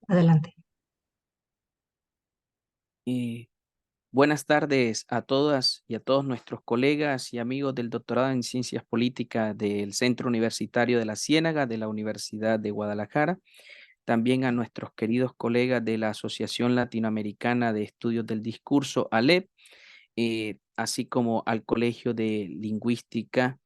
Adelante. Y buenas tardes a todas y a todos nuestros colegas y amigos del doctorado en Ciencias Políticas del Centro Universitario de la Ciénaga de la Universidad de Guadalajara. También a nuestros queridos colegas de la Asociación Latinoamericana de Estudios del Discurso, ALEP, así como al Colegio de Lingüística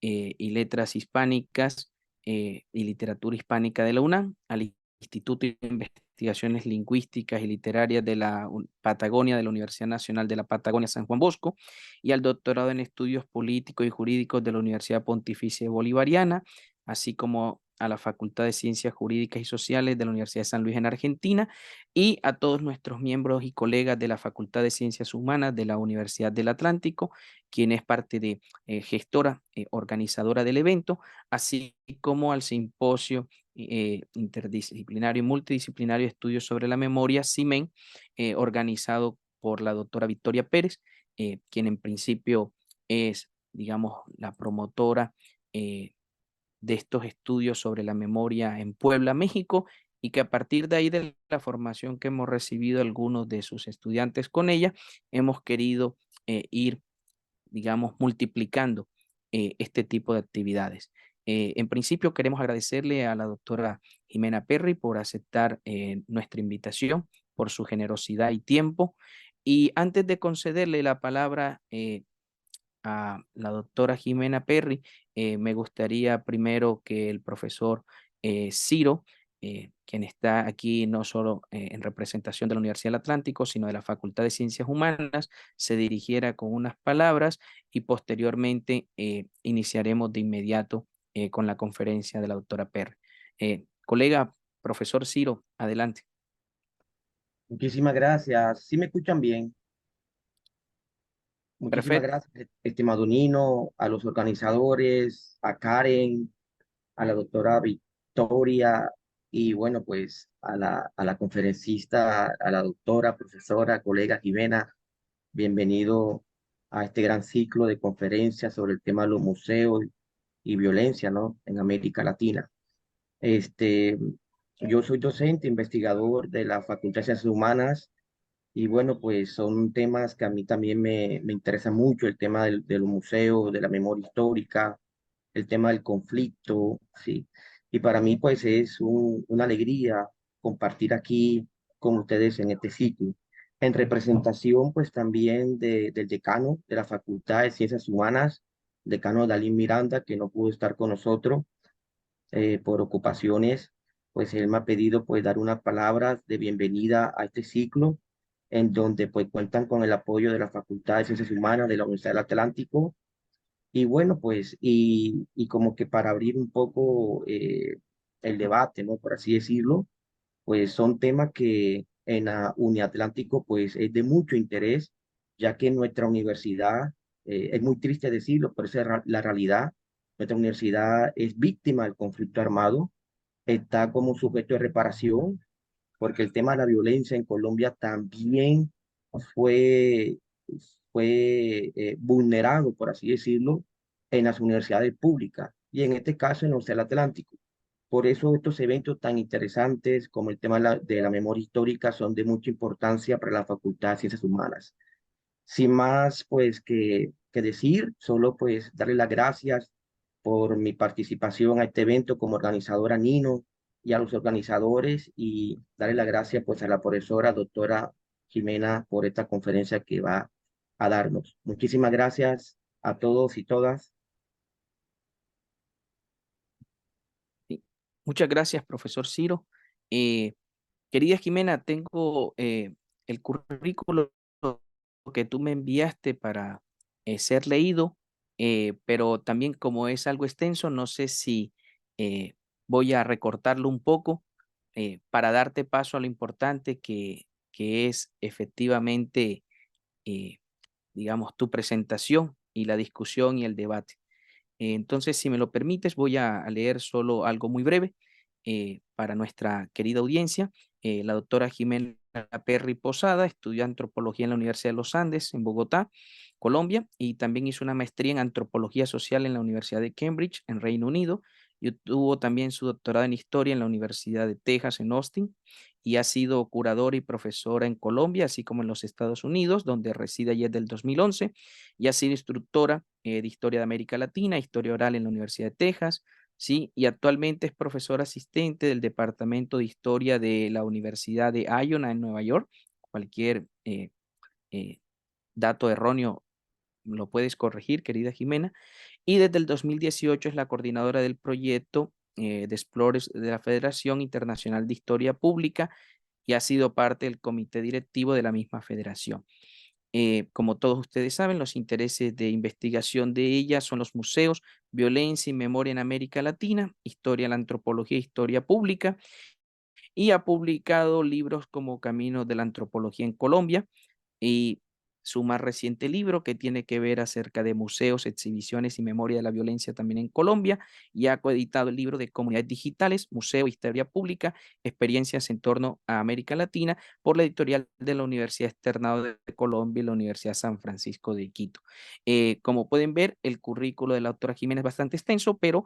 y Letras Hispánicas y Literatura Hispánica de la UNAM, al Instituto de Investigaciones Lingüísticas y Literarias de la Patagonia de la Universidad Nacional de la Patagonia San Juan Bosco y al doctorado en Estudios Políticos y Jurídicos de la Universidad Pontificia Bolivariana, así como a la Facultad de Ciencias Jurídicas y Sociales de la Universidad de San Luis en Argentina y a todos nuestros miembros y colegas de la Facultad de Ciencias Humanas de la Universidad del Atlántico, quien es parte de gestora, organizadora del evento, así como al simposio interdisciplinario y multidisciplinario de estudios sobre la memoria, CIMEN, organizado por la doctora Victoria Pérez, quien en principio es, digamos, la promotora de estos estudios sobre la memoria en Puebla, México, y que a partir de ahí de la formación que hemos recibido algunos de sus estudiantes con ella, hemos querido ir, digamos, multiplicando este tipo de actividades. En principio queremos agradecerle a la doctora Jimena Perry por aceptar nuestra invitación, por su generosidad y tiempo. Y antes de concederle la palabra a la doctora Jimena Perry, me gustaría primero que el profesor Ciro, quien está aquí no solo en representación de la Universidad del Atlántico, sino de la Facultad de Ciencias Humanas, se dirigiera con unas palabras y posteriormente iniciaremos de inmediato con la conferencia de la doctora Perry. Colega, profesor Ciro, adelante. Muchísimas gracias. ¿Sí me escuchan bien? Muchísimas Perfecto. gracias, estimado Nino, a los organizadores, a Karen, a la doctora Victoria y bueno, pues a la conferencista, a la doctora, profesora, colega Jimena. Bienvenido a este gran ciclo de conferencias sobre el tema de los museos y violencia, ¿no? En América Latina. Este, yo soy docente, investigador de la Facultad de Ciencias Humanas. Y bueno, pues son temas que a mí también me interesa mucho, el tema de los museos, de la memoria histórica, el tema del conflicto, ¿sí? Y para mí pues es una alegría compartir aquí con ustedes en este sitio. En representación pues también del decano de la Facultad de Ciencias Humanas, decano Dalín Miranda, que no pudo estar con nosotros por ocupaciones, pues él me ha pedido pues dar unas palabras de bienvenida a este ciclo, en donde pues cuentan con el apoyo de la Facultad de Ciencias Humanas de la Universidad del Atlántico. Y bueno, pues, y como que para abrir un poco el debate, ¿no? Por así decirlo, pues son temas que en la Uniatlántico pues es de mucho interés, ya que nuestra universidad, es muy triste decirlo, pero esa es la realidad, nuestra universidad es víctima del conflicto armado, está como sujeto de reparación, porque el tema de la violencia en Colombia también fue, fue vulnerado, por así decirlo, en las universidades públicas y en este caso en la Universidad del Atlántico. Por eso estos eventos tan interesantes como el tema de la memoria histórica son de mucha importancia para la Facultad de Ciencias Humanas. Sin más, pues, que decir, solo pues darle las gracias por mi participación a este evento como organizadora Nino y a los organizadores y darle las gracias pues a la profesora doctora Jimena por esta conferencia que va a darnos. Muchísimas gracias a todos y todas. Sí. Muchas gracias, profesor Ciro. Eh, Querida Jimena, tengo el currículo que tú me enviaste para ser leído, pero también como es algo extenso, no sé si eh, voy a recortarlo un poco para darte paso a lo importante que es efectivamente, eh, digamos, tu presentación y la discusión y el debate. Entonces, si me lo permites, voy a leer solo algo muy breve para nuestra querida audiencia. La doctora Jimena Perry Posada estudió antropología en la Universidad de los Andes, en Bogotá, Colombia, y también hizo una maestría en antropología social en la Universidad de Cambridge, en Reino Unido, y obtuvo también su doctorado en Historia en la Universidad de Texas en Austin y ha sido curadora y profesora en Colombia, así como en los Estados Unidos, donde reside allí desde el 2011, y ha sido instructora de Historia de América Latina, Historia Oral en la Universidad de Texas, ¿sí? Y actualmente es profesora asistente del Departamento de Historia de la Universidad de Iona en Nueva York. Cualquier eh, dato erróneo lo puedes corregir, querida Jimena. Y desde el 2018 es la coordinadora del proyecto de Explores de la Federación Internacional de Historia Pública y ha sido parte del comité directivo de la misma federación. Como todos ustedes saben, los intereses de investigación de ella son los museos, violencia y memoria en América Latina, historia, la antropología, historia pública, y ha publicado libros como Caminos de la Antropología en Colombia y su más reciente libro que tiene que ver acerca de museos, exhibiciones y memoria de la violencia también en Colombia, y ha coeditado el libro de Comunidades Digitales, Museo, Historia Pública, Experiencias en torno a América Latina por la editorial de la Universidad Externado de Colombia y la Universidad San Francisco de Quito. Como pueden ver, el currículo de la autora Jiménez es bastante extenso, pero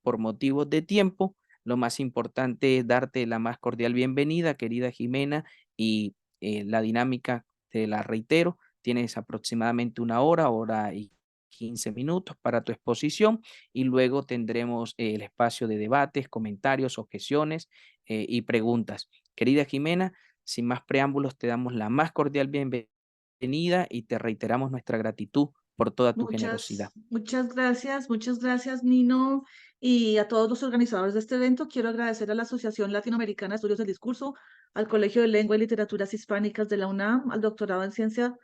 por motivos de tiempo, lo más importante es darte la más cordial bienvenida, querida Jimena, y la dinámica, te la reitero, tienes aproximadamente una hora, hora y 15 minutos para tu exposición y luego tendremos el espacio de debates, comentarios, objeciones y preguntas. Querida Jimena, sin más preámbulos, te damos la más cordial bienvenida y te reiteramos nuestra gratitud por toda tu generosidad. Muchas gracias, Nino, y a todos los organizadores de este evento. Quiero agradecer a la Asociación Latinoamericana de Estudios del Discurso, al Colegio de Lengua y Literaturas Hispánicas de la UNAM, al Doctorado en Ciencia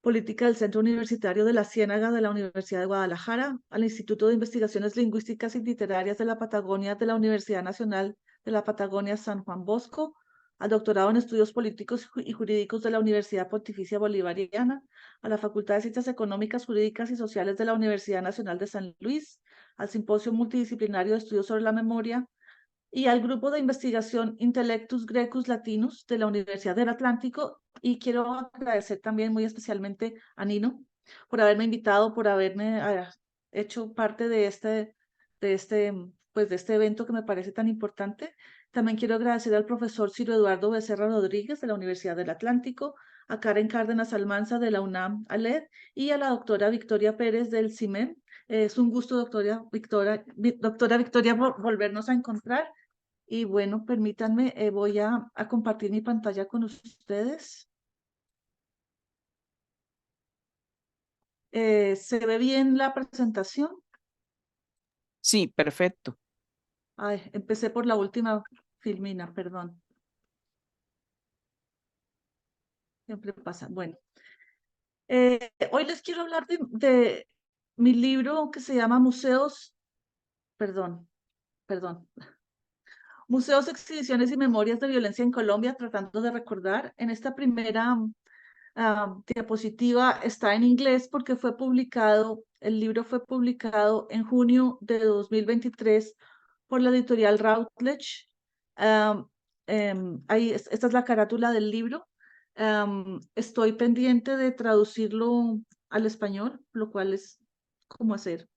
Política del Centro Universitario de la Ciénaga de la Universidad de Guadalajara, al Instituto de Investigaciones Lingüísticas y Literarias de la Patagonia de la Universidad Nacional de la Patagonia San Juan Bosco, al Doctorado en Estudios Políticos y Jurídicos de la Universidad Pontificia Bolivariana, a la Facultad de Ciencias Económicas, Jurídicas y Sociales de la Universidad Nacional de San Luis, al Simposio Multidisciplinario de Estudios sobre la Memoria, y al grupo de investigación Intellectus Grecus Latinus de la Universidad del Atlántico. Y quiero agradecer también muy especialmente a Nino por haberme invitado, por haberme hecho parte de este evento que me parece tan importante. También quiero agradecer al profesor Ciro Eduardo Becerra Rodríguez de la Universidad del Atlántico, a Karen Cárdenas Almanza de la UNAM ALED y a la doctora Victoria Pérez del CIMEN. Es un gusto, doctora Victoria, volvernos a encontrar. Y bueno, permítanme, voy a compartir mi pantalla con ustedes. ¿Se ve bien la presentación? Sí, perfecto. Ay, empecé por la última filmina, perdón. Siempre pasa. Bueno, hoy les quiero hablar de mi libro que se llama perdón, perdón. Museos, exhibiciones y memorias de violencia en Colombia, tratando de recordar. En esta primera diapositiva está en inglés porque el libro fue publicado en junio de 2023 por la editorial Routledge. Esta es la carátula del libro. Estoy pendiente de traducirlo al español, lo cual es como hacer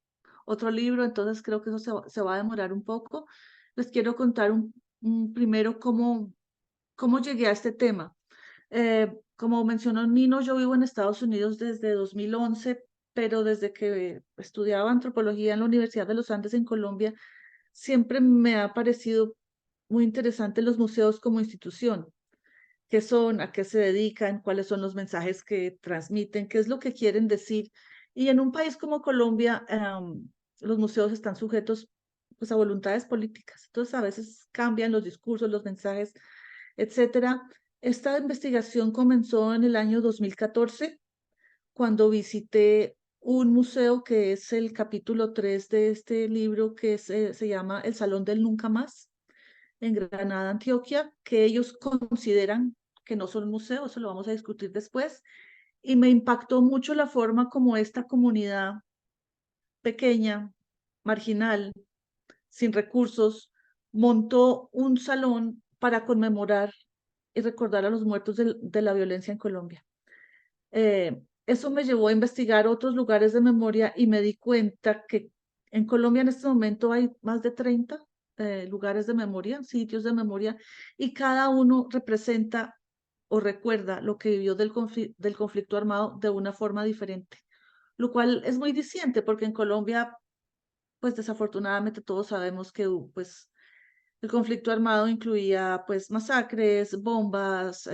otro libro, entonces creo que eso se va a demorar un poco. Les quiero contar primero cómo llegué a este tema. Como mencionó Nino, yo vivo en Estados Unidos desde 2011, pero desde que estudiaba antropología en la Universidad de los Andes en Colombia, siempre me ha parecido muy interesante los museos como institución. ¿Qué son? ¿A qué se dedican? ¿Cuáles son los mensajes que transmiten? ¿Qué es lo que quieren decir? Y en un país como Colombia, los museos están sujetos pues, a voluntades políticas. Entonces, a veces cambian los discursos, los mensajes, etcétera. Esta investigación comenzó en el año 2014, cuando visité un museo que es el capítulo 3 de este libro, que se llama El Salón del Nunca Más, en Granada, Antioquia, que ellos consideran que no son museos, eso lo vamos a discutir después. Y me impactó mucho la forma como esta comunidad pequeña, marginal, sin recursos, montó un salón para conmemorar y recordar a los muertos de la violencia en Colombia. Eso me llevó a investigar otros lugares de memoria y me di cuenta que En Colombia en este momento hay más de 30 lugares de memoria, sitios de memoria, y cada uno representa o recuerda lo que vivió del conflicto armado de una forma diferente, lo cual es muy diciente porque en Colombia, pues desafortunadamente todos sabemos que pues el conflicto armado incluía pues masacres, bombas,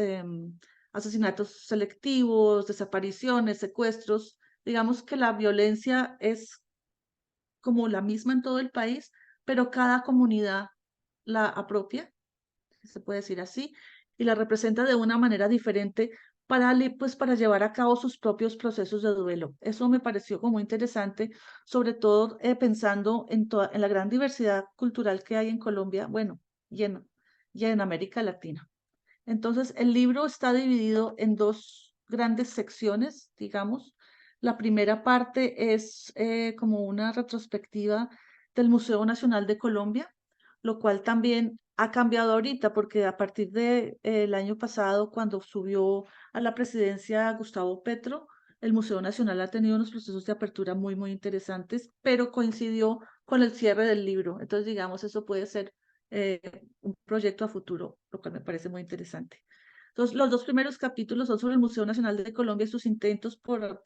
asesinatos selectivos, desapariciones, secuestros. Digamos que la violencia es como la misma en todo el país, pero cada comunidad la apropia, si se puede decir así, y la representa de una manera diferente pues, para llevar a cabo sus propios procesos de duelo. Eso me pareció como interesante, sobre todo pensando en la gran diversidad cultural que hay en Colombia, bueno, y en América Latina. Entonces, el libro está dividido en dos grandes secciones, digamos. La primera parte es como una retrospectiva del Museo Nacional de Colombia, lo cual también ha cambiado ahorita, porque a partir del año pasado, cuando subió a la presidencia Gustavo Petro, el Museo Nacional ha tenido unos procesos de apertura muy, muy interesantes, pero coincidió con el cierre del libro. Entonces, digamos, eso puede ser un proyecto a futuro, lo cual me parece muy interesante. Entonces, los dos primeros capítulos son sobre el Museo Nacional de Colombia y sus intentos por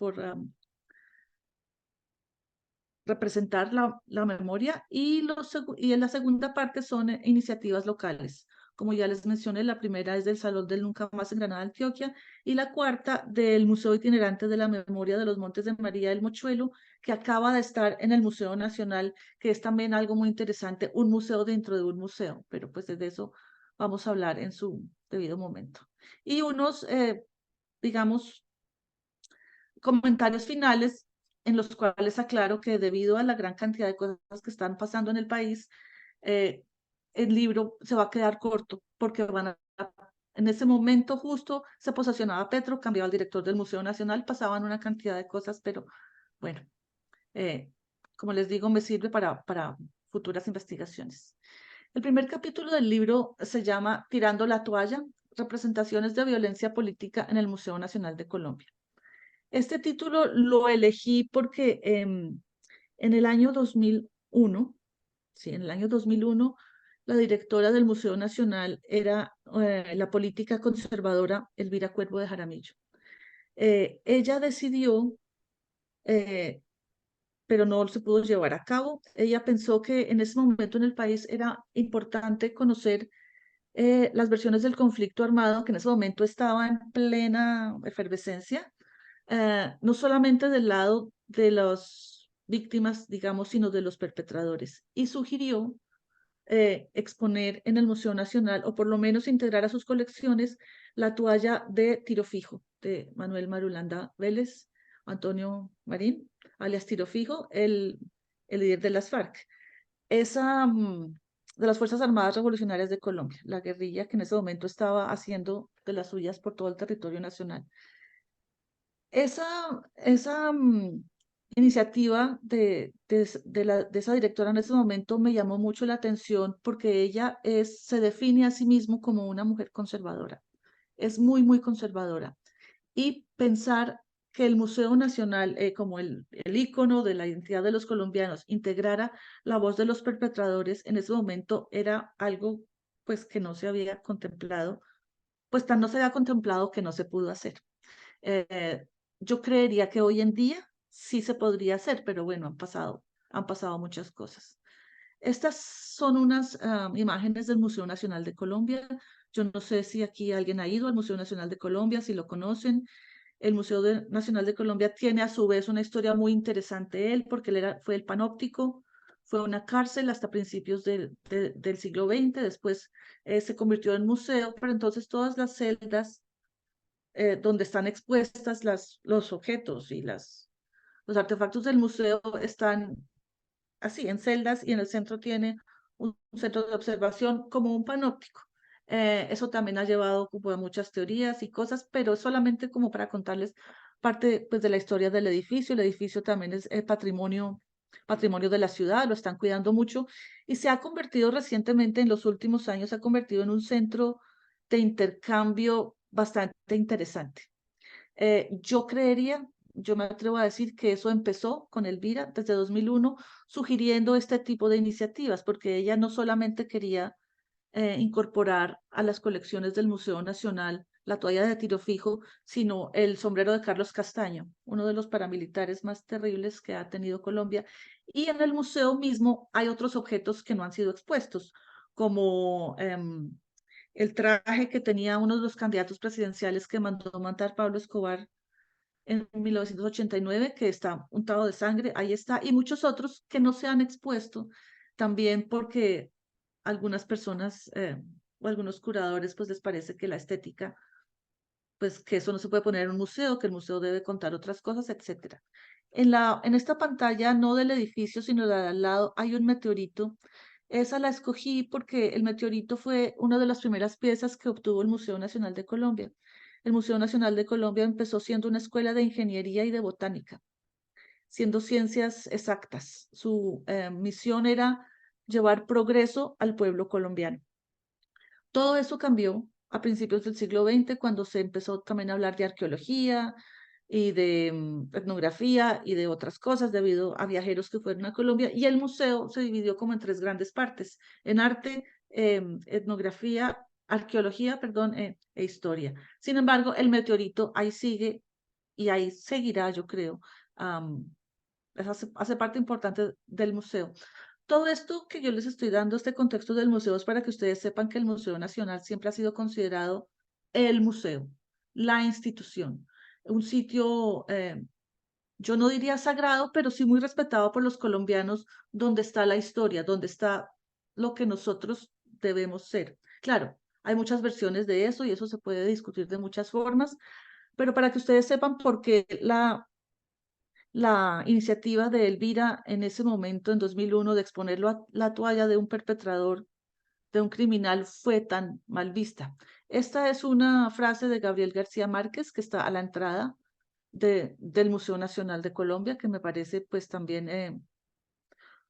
representar la memoria, y en la segunda parte son iniciativas locales. Como ya les mencioné, la primera es del Salón del Nunca Más en Granada, Antioquia, y la cuarta del Museo Itinerante de la Memoria de los Montes de María del Mochuelo, que acaba de estar en el Museo Nacional, que es también algo muy interesante, un museo dentro de un museo, pero pues de eso vamos a hablar en su debido momento. Y unos, digamos, comentarios finales en los cuales aclaro que debido a la gran cantidad de cosas que están pasando en el país, el libro se va a quedar corto porque en ese momento justo se posesionaba Petro, cambiaba el director del Museo Nacional, pasaban una cantidad de cosas, pero bueno, como les digo, me sirve para futuras investigaciones. El primer capítulo del libro se llama Tirando la toalla, representaciones de violencia política en el Museo Nacional de Colombia. Este título lo elegí porque en el año 2001, sí, en el año 2001, la directora del Museo Nacional era la política conservadora Elvira Cuervo de Jaramillo. Ella decidió, pero no se pudo llevar a cabo. Ella pensó que en ese momento en el país era importante conocer las versiones del conflicto armado, que en ese momento estaba en plena efervescencia, no solamente del lado de las víctimas, digamos, sino de los perpetradores. Y sugirió exponer en el Museo Nacional, o por lo menos integrar a sus colecciones, la toalla de Tiro Fijo, de Manuel Marulanda Vélez, Antonio Marín, alias Tiro Fijo, el líder de las FARC. De las Fuerzas Armadas Revolucionarias de Colombia, la guerrilla que en ese momento estaba haciendo de las suyas por todo el territorio nacional. Esa iniciativa de esa directora en ese momento me llamó mucho la atención porque ella se define a sí misma como una mujer conservadora. Es muy, muy conservadora. Y pensar que el Museo Nacional, como el ícono de la identidad de los colombianos, integrara la voz de los perpetradores en ese momento era algo pues que no se había contemplado, pues tan no se había contemplado que no se pudo hacer. Yo creería que hoy en día sí se podría hacer, pero bueno, han pasado muchas cosas. Estas son unas imágenes del Museo Nacional de Colombia. Yo no sé si aquí alguien ha ido al Museo Nacional de Colombia, si lo conocen. El Museo Nacional de Colombia tiene a su vez una historia muy interesante él, porque él fue el panóptico, fue una cárcel hasta principios del siglo XX, después se convirtió en museo, pero entonces todas las celdas donde están expuestas los objetos y los artefactos del museo están así, en celdas, y en el centro tiene un centro de observación como un panóptico. Eso también ha llevado como a muchas teorías y cosas, pero solamente como para contarles parte pues, de la historia del edificio. El edificio también es patrimonio de la ciudad, lo están cuidando mucho y se ha convertido recientemente, en los últimos años, se ha convertido en un centro de intercambio bastante interesante. Yo creería, yo me atrevo a decir que eso empezó con Elvira desde 2001, sugiriendo este tipo de iniciativas, porque ella no solamente quería incorporar a las colecciones del Museo Nacional la toalla de tiro fijo, sino el sombrero de Carlos Castaño, uno de los paramilitares más terribles que ha tenido Colombia. Y en el museo mismo hay otros objetos que no han sido expuestos, como el traje que tenía uno de los candidatos presidenciales que mandó matar Pablo Escobar en 1989, que está untado de sangre, ahí está, y muchos otros que no se han expuesto, también porque algunas personas o algunos curadores pues les parece que la estética, pues que eso no se puede poner en un museo, que el museo debe contar otras cosas, etcétera. En esta pantalla, no del edificio, sino de al lado, hay un meteorito. Esa la escogí porque el meteorito fue una de las primeras piezas que obtuvo el Museo Nacional de Colombia. El Museo Nacional de Colombia empezó siendo una escuela de ingeniería y de botánica, siendo ciencias exactas. Su misión era llevar progreso al pueblo colombiano. Todo eso cambió a principios del siglo XX, cuando se empezó también a hablar de arqueología y de etnografía y de otras cosas debido a viajeros que fueron a Colombia, y el museo se dividió como en tres grandes partes: en arte, etnografía, arqueología, perdón, e historia. Sin embargo, el meteorito ahí sigue y ahí seguirá, yo creo. Hace parte importante del museo. Todo esto que yo les estoy dando, este contexto del museo, es para que ustedes sepan que el Museo Nacional siempre ha sido considerado el museo, la institución, un sitio, yo no diría sagrado, pero sí muy respetado por los colombianos, donde está la historia, donde está lo que nosotros debemos ser. Claro, hay muchas versiones de eso y eso se puede discutir de muchas formas, pero para que ustedes sepan por qué la iniciativa de Elvira en ese momento, en 2001, de exponerlo a la toalla de un perpetrador, de un criminal, fue tan mal vista. Esta es una frase de Gabriel García Márquez que está a la entrada del Museo Nacional de Colombia, que me parece pues también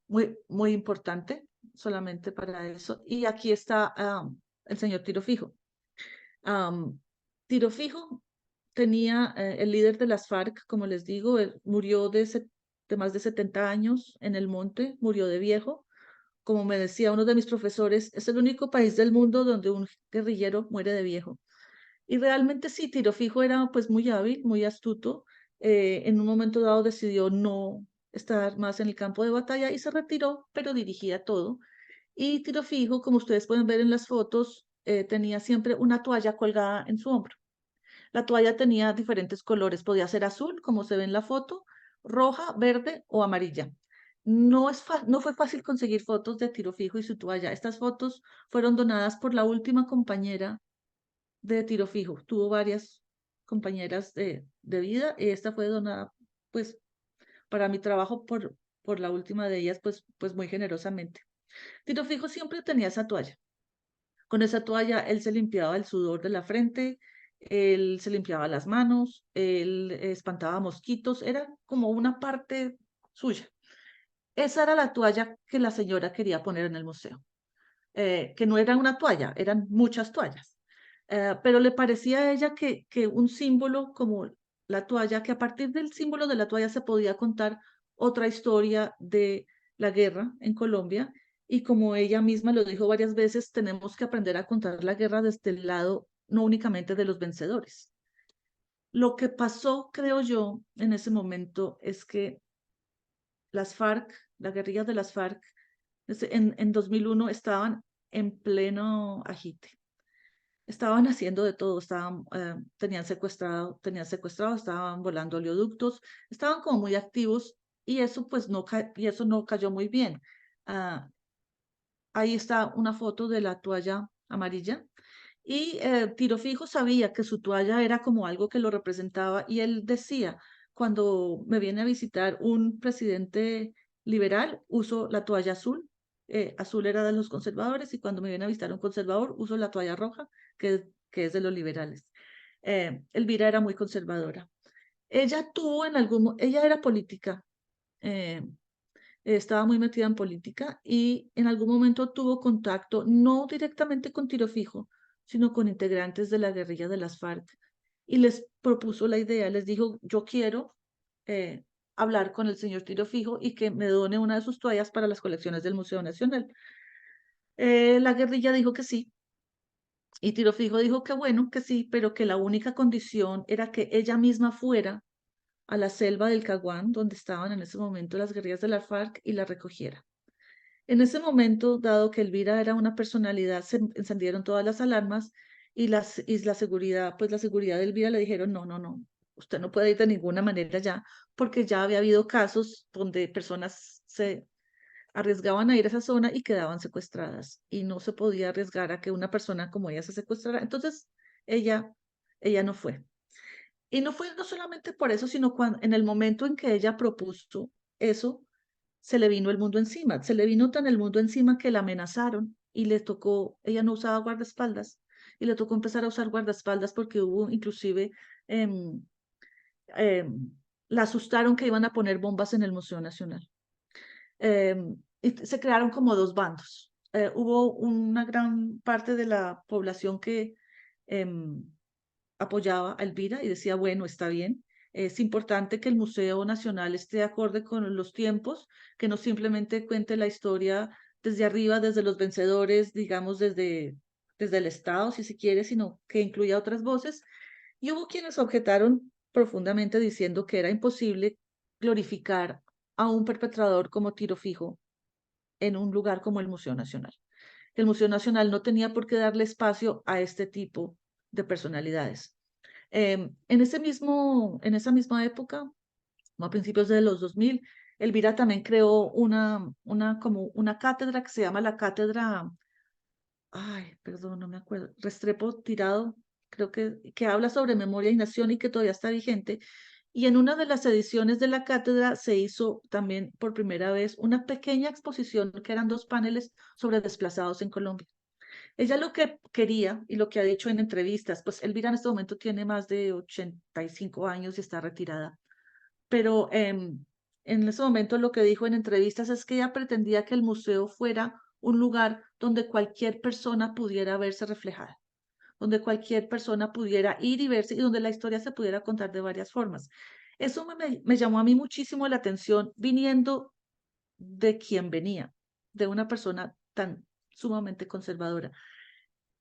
muy importante, solamente para eso. Y aquí está el señor Tiro Fijo. Tiro Fijo tenía el líder de las FARC, como les digo, él murió de más de 70 años en el monte, murió de viejo. Como me decía uno de mis profesores, es el único país del mundo donde un guerrillero muere de viejo. Y realmente sí, Tiro Fijo era pues muy hábil, muy astuto. En un momento dado decidió no estar más en el campo de batalla y se retiró, pero dirigía todo. Y Tiro Fijo, como ustedes pueden ver en las fotos, tenía siempre una toalla colgada en su hombro. La toalla tenía diferentes colores, podía ser azul, como se ve en la foto, roja, verde o amarilla. No fue fácil conseguir fotos de Tiro Fijo y su toalla. Estas fotos fueron donadas por la última compañera de Tiro Fijo. Tuvo varias compañeras de vida y esta fue donada, pues, para mi trabajo por la última de ellas, pues muy generosamente. Tiro Fijo siempre tenía esa toalla. Con esa toalla él se limpiaba el sudor de la frente, él se limpiaba las manos, él espantaba mosquitos, era como una parte suya. Esa era la toalla que la señora quería poner en el museo, que no era una toalla, eran muchas toallas. Pero le parecía a ella que un símbolo como la toalla, que a partir del símbolo de la toalla se podía contar otra historia de la guerra en Colombia, y como ella misma lo dijo varias veces, tenemos que aprender a contar la guerra desde el lado no únicamente de los vencedores. Lo que pasó, creo yo, en ese momento es que las FARC, la guerrilla de las FARC, en 2001 estaban en pleno agite. Estaban haciendo de todo, tenían secuestrado, estaban volando oleoductos, estaban como muy activos, y eso pues no cayó muy bien. Ah, ahí está una foto de la toalla amarilla, y Tiro Fijo sabía que su toalla era como algo que lo representaba, y él decía: cuando me viene a visitar un presidente liberal, uso la toalla azul. Azul era de los conservadores, y cuando me viene a visitar un conservador, uso la toalla roja, que es de los liberales. Elvira era muy conservadora. Ella era política, eh, estaba muy metida en política, y en algún momento tuvo contacto, no directamente con Tiro Fijo, sino con integrantes de la guerrilla de las FARC, y les propuso la idea, les dijo: yo quiero hablar con el señor Tiro Fijo y que me done una de sus toallas para las colecciones del Museo Nacional. La guerrilla dijo que sí, y Tiro Fijo dijo que bueno, que sí, pero que la única condición era que ella misma fuera a la selva del Caguán, donde estaban en ese momento las guerrillas de la FARC, y la recogiera. En ese momento, dado que Elvira era una personalidad, se encendieron todas las alarmas y la seguridad, pues la seguridad de Elvira le dijeron, no, no, no, usted no puede ir de ninguna manera ya, porque ya había habido casos donde personas se arriesgaban a ir a esa zona y quedaban secuestradas y no se podía arriesgar a que una persona como ella se secuestrara. Entonces, ella, ella no fue. Y no fue no solamente por eso, sino cuando, en el momento en que ella propuso eso, se le vino el mundo encima. Se le vino tan el mundo encima que la amenazaron y le tocó, ella no usaba guardaespaldas, y le tocó empezar a usar guardaespaldas porque hubo inclusive, em, la asustaron que iban a poner bombas en el Museo Nacional. Y se crearon como dos bandos. Hubo una gran parte de la población que em, apoyaba a Elvira y decía, bueno, está bien, es importante que el Museo Nacional esté acorde con los tiempos, que no simplemente cuente la historia desde arriba, desde los vencedores, digamos, desde el Estado, si se quiere, sino que incluya otras voces. Y hubo quienes objetaron profundamente diciendo que era imposible glorificar a un perpetrador como Tiro Fijo en un lugar como el Museo Nacional. El Museo Nacional no tenía por qué darle espacio a este tipo de personalidades. En esa misma época, a principios de los 2000, Elvira también creó como una cátedra que se llama la cátedra, ay, perdón, no me acuerdo, Restrepo Tirado, creo que habla sobre memoria y nación y que todavía está vigente. Y en una de las ediciones de la cátedra se hizo también por primera vez una pequeña exposición que eran 2 paneles sobre desplazados en Colombia. Ella lo que quería y lo que ha dicho en entrevistas, pues Elvira en este momento tiene más de 85 años y está retirada, pero en ese momento lo que dijo en entrevistas es que ella pretendía que el museo fuera un lugar donde cualquier persona pudiera verse reflejada, donde cualquier persona pudiera ir y verse y donde la historia se pudiera contar de varias formas. Eso me llamó a mí muchísimo la atención viniendo de quien venía, de una persona tan sumamente conservadora.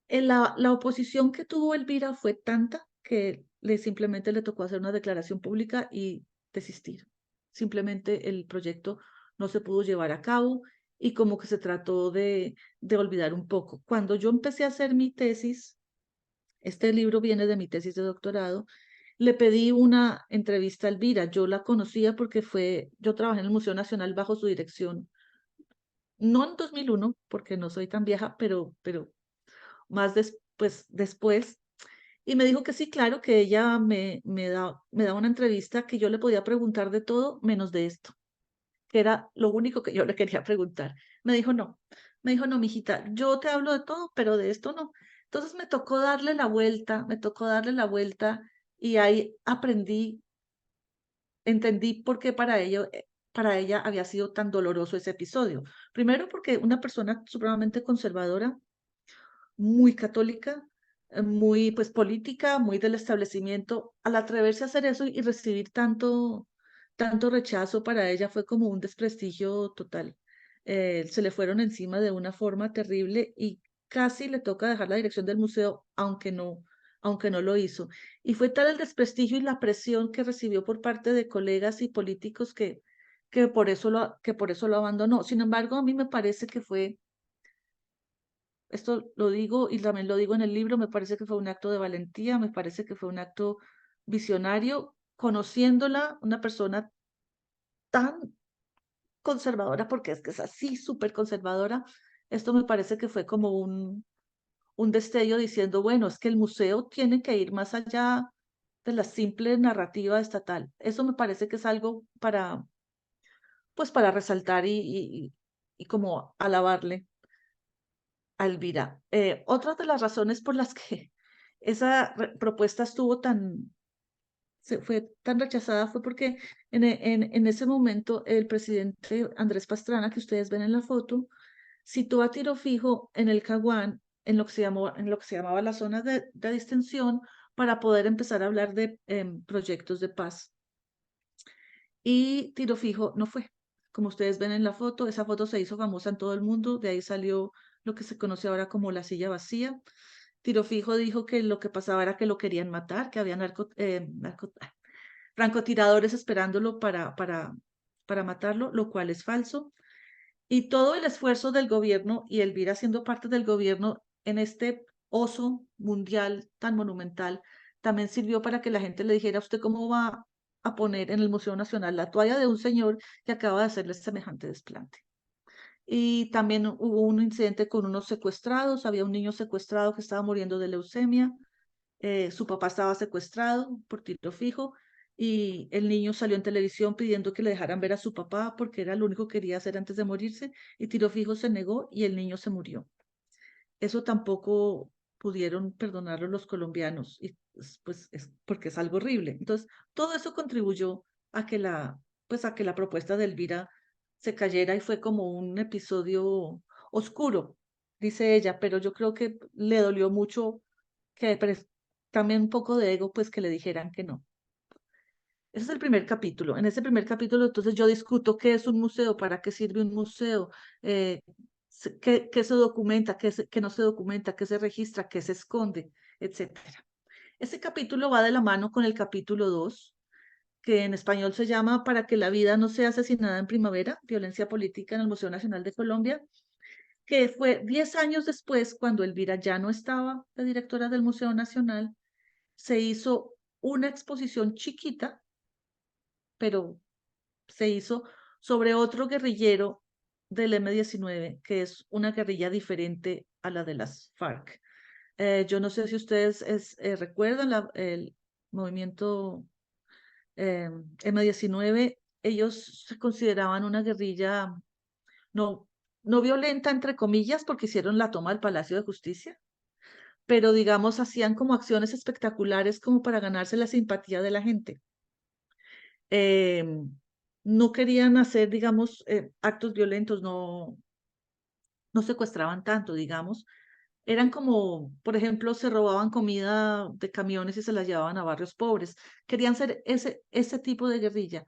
La oposición que tuvo Elvira fue tanta que simplemente le tocó hacer una declaración pública y desistir. Simplemente el proyecto no se pudo llevar a cabo y como que se trató de olvidar un poco. Cuando yo empecé a hacer mi tesis, este libro viene de mi tesis de doctorado, le pedí una entrevista a Elvira. Yo la conocía porque yo trabajé en el Museo Nacional bajo su dirección, no en 2001, porque no soy tan vieja, pero más después, y me dijo que sí, claro, que ella me da una entrevista que yo le podía preguntar de todo menos de esto, que era lo único que yo le quería preguntar. Me dijo, no, mijita, yo te hablo de todo, pero de esto no. Entonces me tocó darle la vuelta y ahí entendí por qué para ella había sido tan doloroso ese episodio. Primero porque una persona supremamente conservadora, muy católica, muy pues política, muy del establecimiento, al atreverse a hacer eso y recibir tanto rechazo para ella fue como un desprestigio total. Se le fueron encima de una forma terrible y casi le toca dejar la dirección del museo, aunque no lo hizo. Y fue tal el desprestigio y la presión que recibió por parte de colegas y políticos que por eso lo abandonó. Sin embargo, a mí me parece que fue, esto lo digo y también lo digo en el libro, me parece que fue un acto de valentía, me parece que fue un acto visionario, conociéndola, una persona tan conservadora, porque es que es así, súper conservadora. Esto me parece que fue como un destello diciendo, bueno, es que el museo tiene que ir más allá de la simple narrativa estatal. Eso me parece que es algo pues para resaltar y como alabarle a Elvira. Otra de las razones por las que esa propuesta fue tan rechazada fue porque en ese momento el presidente Andrés Pastrana, que ustedes ven en la foto, citó a Tiro Fijo en el Caguán, en lo que se llamaba la zona de distensión, para poder empezar a hablar de proyectos de paz. y Tiro Fijo no fue. Como ustedes ven en la foto, esa foto se hizo famosa en todo el mundo, de ahí salió lo que se conoce ahora como la silla vacía. Tiro Fijo dijo que lo que pasaba era que lo querían matar, que había francotiradores esperándolo para matarlo, lo cual es falso. Y todo el esfuerzo del gobierno y Elvira siendo parte del gobierno en este oso mundial tan monumental, también sirvió para que la gente le dijera: ¿usted cómo va a poner en el Museo Nacional la toalla de un señor que acaba de hacerle semejante desplante? Y también hubo un incidente con unos secuestrados, había un niño secuestrado que estaba muriendo de leucemia, su papá estaba secuestrado por Tiro Fijo y el niño salió en televisión pidiendo que le dejaran ver a su papá porque era lo único que quería hacer antes de morirse, y Tiro Fijo se negó y el niño se murió. Eso tampoco pudieron perdonarlo los colombianos, y pues es porque es algo horrible. Entonces, todo eso contribuyó a que la propuesta de Elvira se cayera, y fue como un episodio oscuro, dice ella, pero yo creo que le dolió mucho que también un poco de ego, pues que le dijeran que no. Ese es el primer capítulo. En ese primer capítulo, entonces yo discuto qué es un museo, para qué sirve un museo, eh, qué se documenta, qué no se documenta, qué se registra, qué se esconde, etcétera. Ese capítulo va de la mano con el capítulo 2, que en español se llama Para que la vida no sea asesinada en primavera, violencia política en el Museo Nacional de Colombia, que fue 10 años después, cuando Elvira ya no estaba de directora del Museo Nacional. Se hizo una exposición chiquita, pero se hizo sobre otro guerrillero del M-19, que es una guerrilla diferente a la de las FARC. Yo no sé si ustedes recuerdan el movimiento M-19. Ellos se consideraban una guerrilla no, no violenta, entre comillas, porque hicieron la toma del Palacio de Justicia, pero digamos hacían como acciones espectaculares como para ganarse la simpatía de la gente. No querían hacer, digamos, actos violentos, no secuestraban tanto, digamos. Eran como, por ejemplo, se robaban comida de camiones y se las llevaban a barrios pobres. Querían ser ese tipo de guerrilla.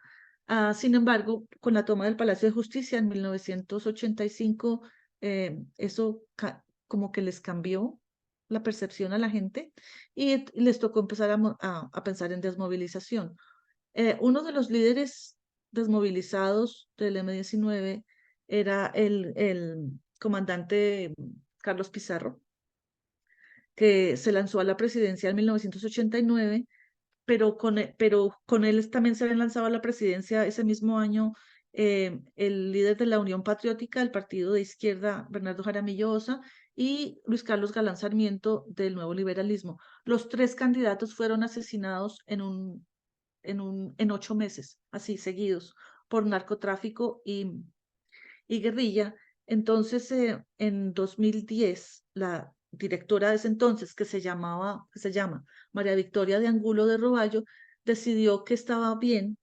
Sin embargo, con la toma del Palacio de Justicia en 1985, eso como que les cambió la percepción a la gente, y les tocó empezar a pensar en desmovilización. Uno de los líderes desmovilizados del M-19 era el comandante Carlos Pizarro, que se lanzó a la presidencia en 1989, pero con él también se habían lanzado a la presidencia ese mismo año el líder de la Unión Patriótica, del partido de izquierda, Bernardo Jaramillo Osa, y Luis Carlos Galán Sarmiento, del Nuevo Liberalismo. Los tres candidatos fueron asesinados en 8 meses, así seguidos, por narcotráfico y guerrilla. Entonces, en 2010, la directora de ese entonces, que se llama María Victoria de Angulo de Roballo, decidió que estaba bien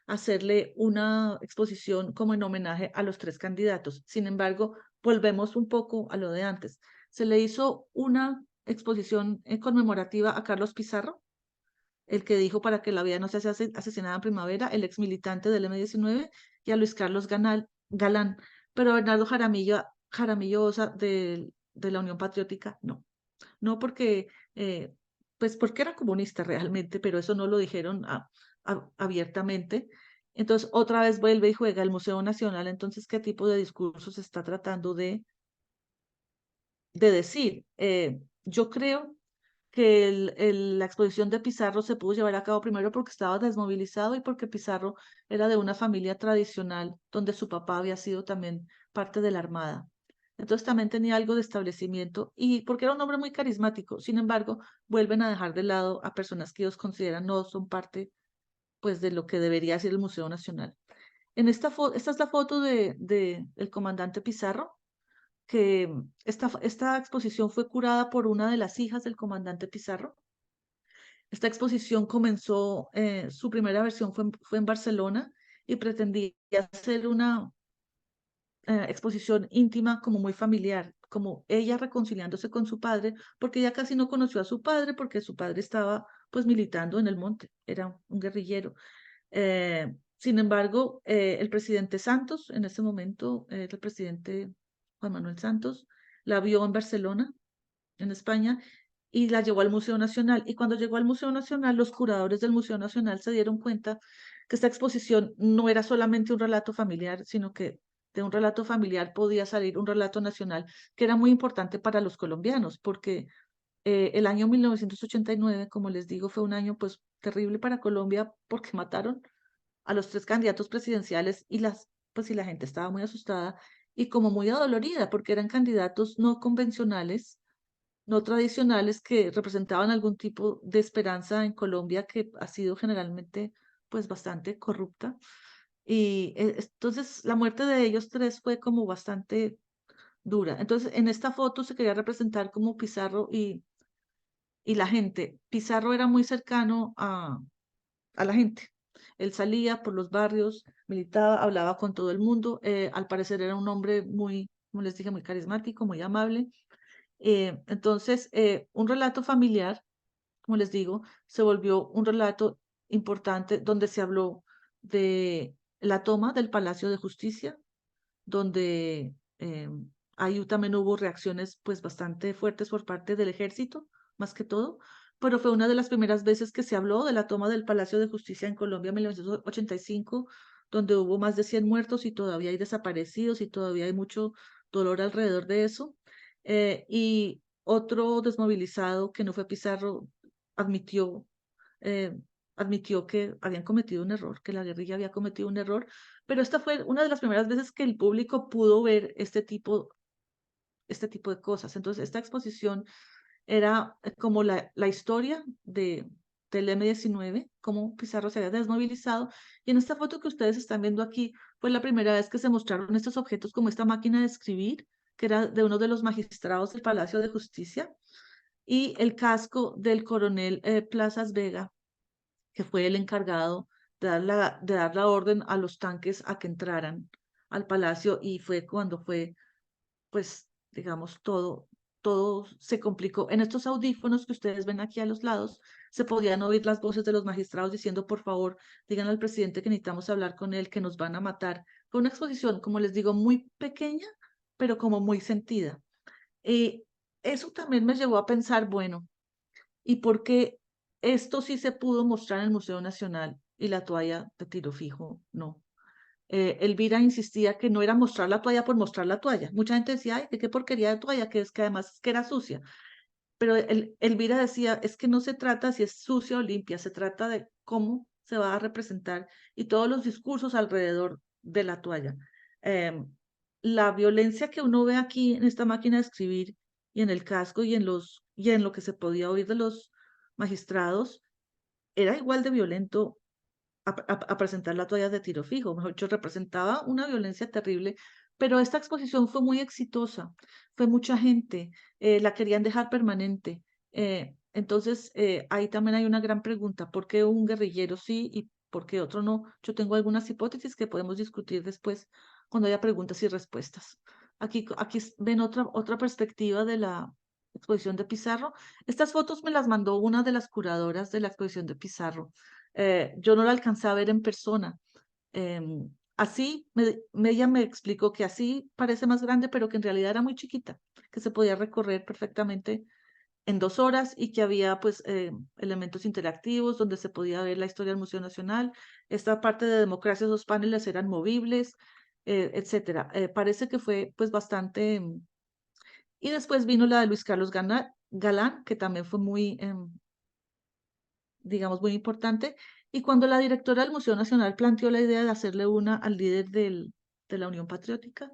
hacerle una exposición como en homenaje a los tres candidatos. Sin embargo, volvemos un poco a lo de antes. Se le hizo una exposición conmemorativa a Carlos Pizarro, el que dijo para que la vida no se hace asesinada en primavera, el ex militante del M-19, y a Luis Carlos Galán. Pero a Bernardo Jaramillo Osa de la Unión Patriótica, no. No porque, pues porque era comunista realmente, pero eso no lo dijeron abiertamente. Entonces, otra vez vuelve y juega el Museo Nacional. Entonces, ¿qué tipo de discursos está tratando de decir? Yo creo que la exposición de Pizarro se pudo llevar a cabo primero porque estaba desmovilizado, y porque Pizarro era de una familia tradicional donde su papá había sido también parte de la Armada. Entonces también tenía algo de establecimiento, y porque era un hombre muy carismático. Sin embargo, vuelven a dejar de lado a personas que ellos consideran no son parte, pues, de lo que debería ser el Museo Nacional. Esta es la foto del comandante Pizarro, que esta exposición fue curada por una de las hijas del comandante Pizarro. Esta exposición comenzó, su primera versión fue en Barcelona, y pretendía ser una exposición íntima, como muy familiar, como ella reconciliándose con su padre, porque ella casi no conoció a su padre, porque su padre estaba pues militando en el monte, era un guerrillero. Sin embargo, el presidente Santos, en ese momento, el presidente Juan Manuel Santos, la vio en Barcelona, en España, y la llevó al Museo Nacional. Y cuando llegó al Museo Nacional, los curadores del Museo Nacional se dieron cuenta que esta exposición no era solamente un relato familiar, sino que de un relato familiar podía salir un relato nacional, que era muy importante para los colombianos, porque el año 1989, como les digo, fue un año pues terrible para Colombia porque mataron a los 3 candidatos presidenciales y y la gente estaba muy asustada y como muy adolorida porque eran candidatos no convencionales, no tradicionales, que representaban algún tipo de esperanza en Colombia que ha sido generalmente pues bastante corrupta. Y entonces la muerte de ellos 3 fue como bastante dura. Entonces en esta foto se quería representar como Pizarro y la gente. Pizarro era muy cercano a la gente. Él salía por los barrios, militaba, hablaba con todo el mundo. Al parecer era un hombre muy, como les dije, muy carismático, muy amable. Entonces, un relato familiar, como les digo, se volvió un relato importante donde se habló de la toma del Palacio de Justicia, donde ahí también hubo reacciones pues bastante fuertes por parte del ejército, más que todo, pero fue una de las primeras veces que se habló de la toma del Palacio de Justicia en Colombia en 1985, donde hubo más de 100 muertos y todavía hay desaparecidos y todavía hay mucho dolor alrededor de eso. Y otro desmovilizado que no fue Pizarro admitió eh, admitió que habían cometido un error, que la guerrilla había cometido un error, pero esta fue una de las primeras veces que el público pudo ver este tipo de cosas. Entonces, esta exposición era como la historia del M-19, cómo Pizarro se había desmovilizado, y en esta foto que ustedes están viendo aquí fue la primera vez que se mostraron estos objetos como esta máquina de escribir, que era de uno de los magistrados del Palacio de Justicia, y el casco del coronel Plazas Vega, que fue el encargado de dar la orden a los tanques a que entraran al palacio y fue cuando fue, pues, digamos, todo se complicó. En estos audífonos que ustedes ven aquí a los lados, se podían oír las voces de los magistrados diciendo, por favor, digan al presidente que necesitamos hablar con él, que nos van a matar. Fue una exposición, como les digo, muy pequeña, pero como muy sentida. Y eso también me llevó a pensar, bueno, y porque esto sí se pudo mostrar en el Museo Nacional y la toalla de tiro fijo, no. Elvira insistía que no era mostrar la toalla por mostrar la toalla. Mucha gente decía, ay, qué porquería de toalla, que es que además que era sucia. Pero Elvira decía, es que no se trata si es sucia o limpia, se trata de cómo se va a representar y todos los discursos alrededor de la toalla. Em, la violencia que uno ve aquí en esta máquina de escribir y en el casco y en lo que se podía oír de los magistrados era igual de violento a presentar la toalla de tiro fijo. Mejor dicho, representaba una violencia terrible, pero esta exposición fue muy exitosa, fue mucha gente, la querían dejar permanente. Entonces, ahí también hay una gran pregunta, ¿por qué un guerrillero sí y por qué otro no? Yo tengo algunas hipótesis que podemos discutir después cuando haya preguntas y respuestas. Aquí ven otra perspectiva de la exposición de Pizarro. Estas fotos me las mandó una de las curadoras de la exposición de Pizarro. Yo no la alcancé a ver en persona. Así, ella me explicó que así parece más grande, pero que en realidad era muy chiquita, que se podía recorrer perfectamente en 2 horas y que había pues elementos interactivos donde se podía ver la historia del Museo Nacional. Esta parte de democracia, esos paneles eran movibles, etcétera. Parece que fue pues bastante. Y después vino la de Luis Carlos Galán, que también fue muy, digamos, muy importante. Y cuando la directora del Museo Nacional planteó la idea de hacerle una al líder de la Unión Patriótica,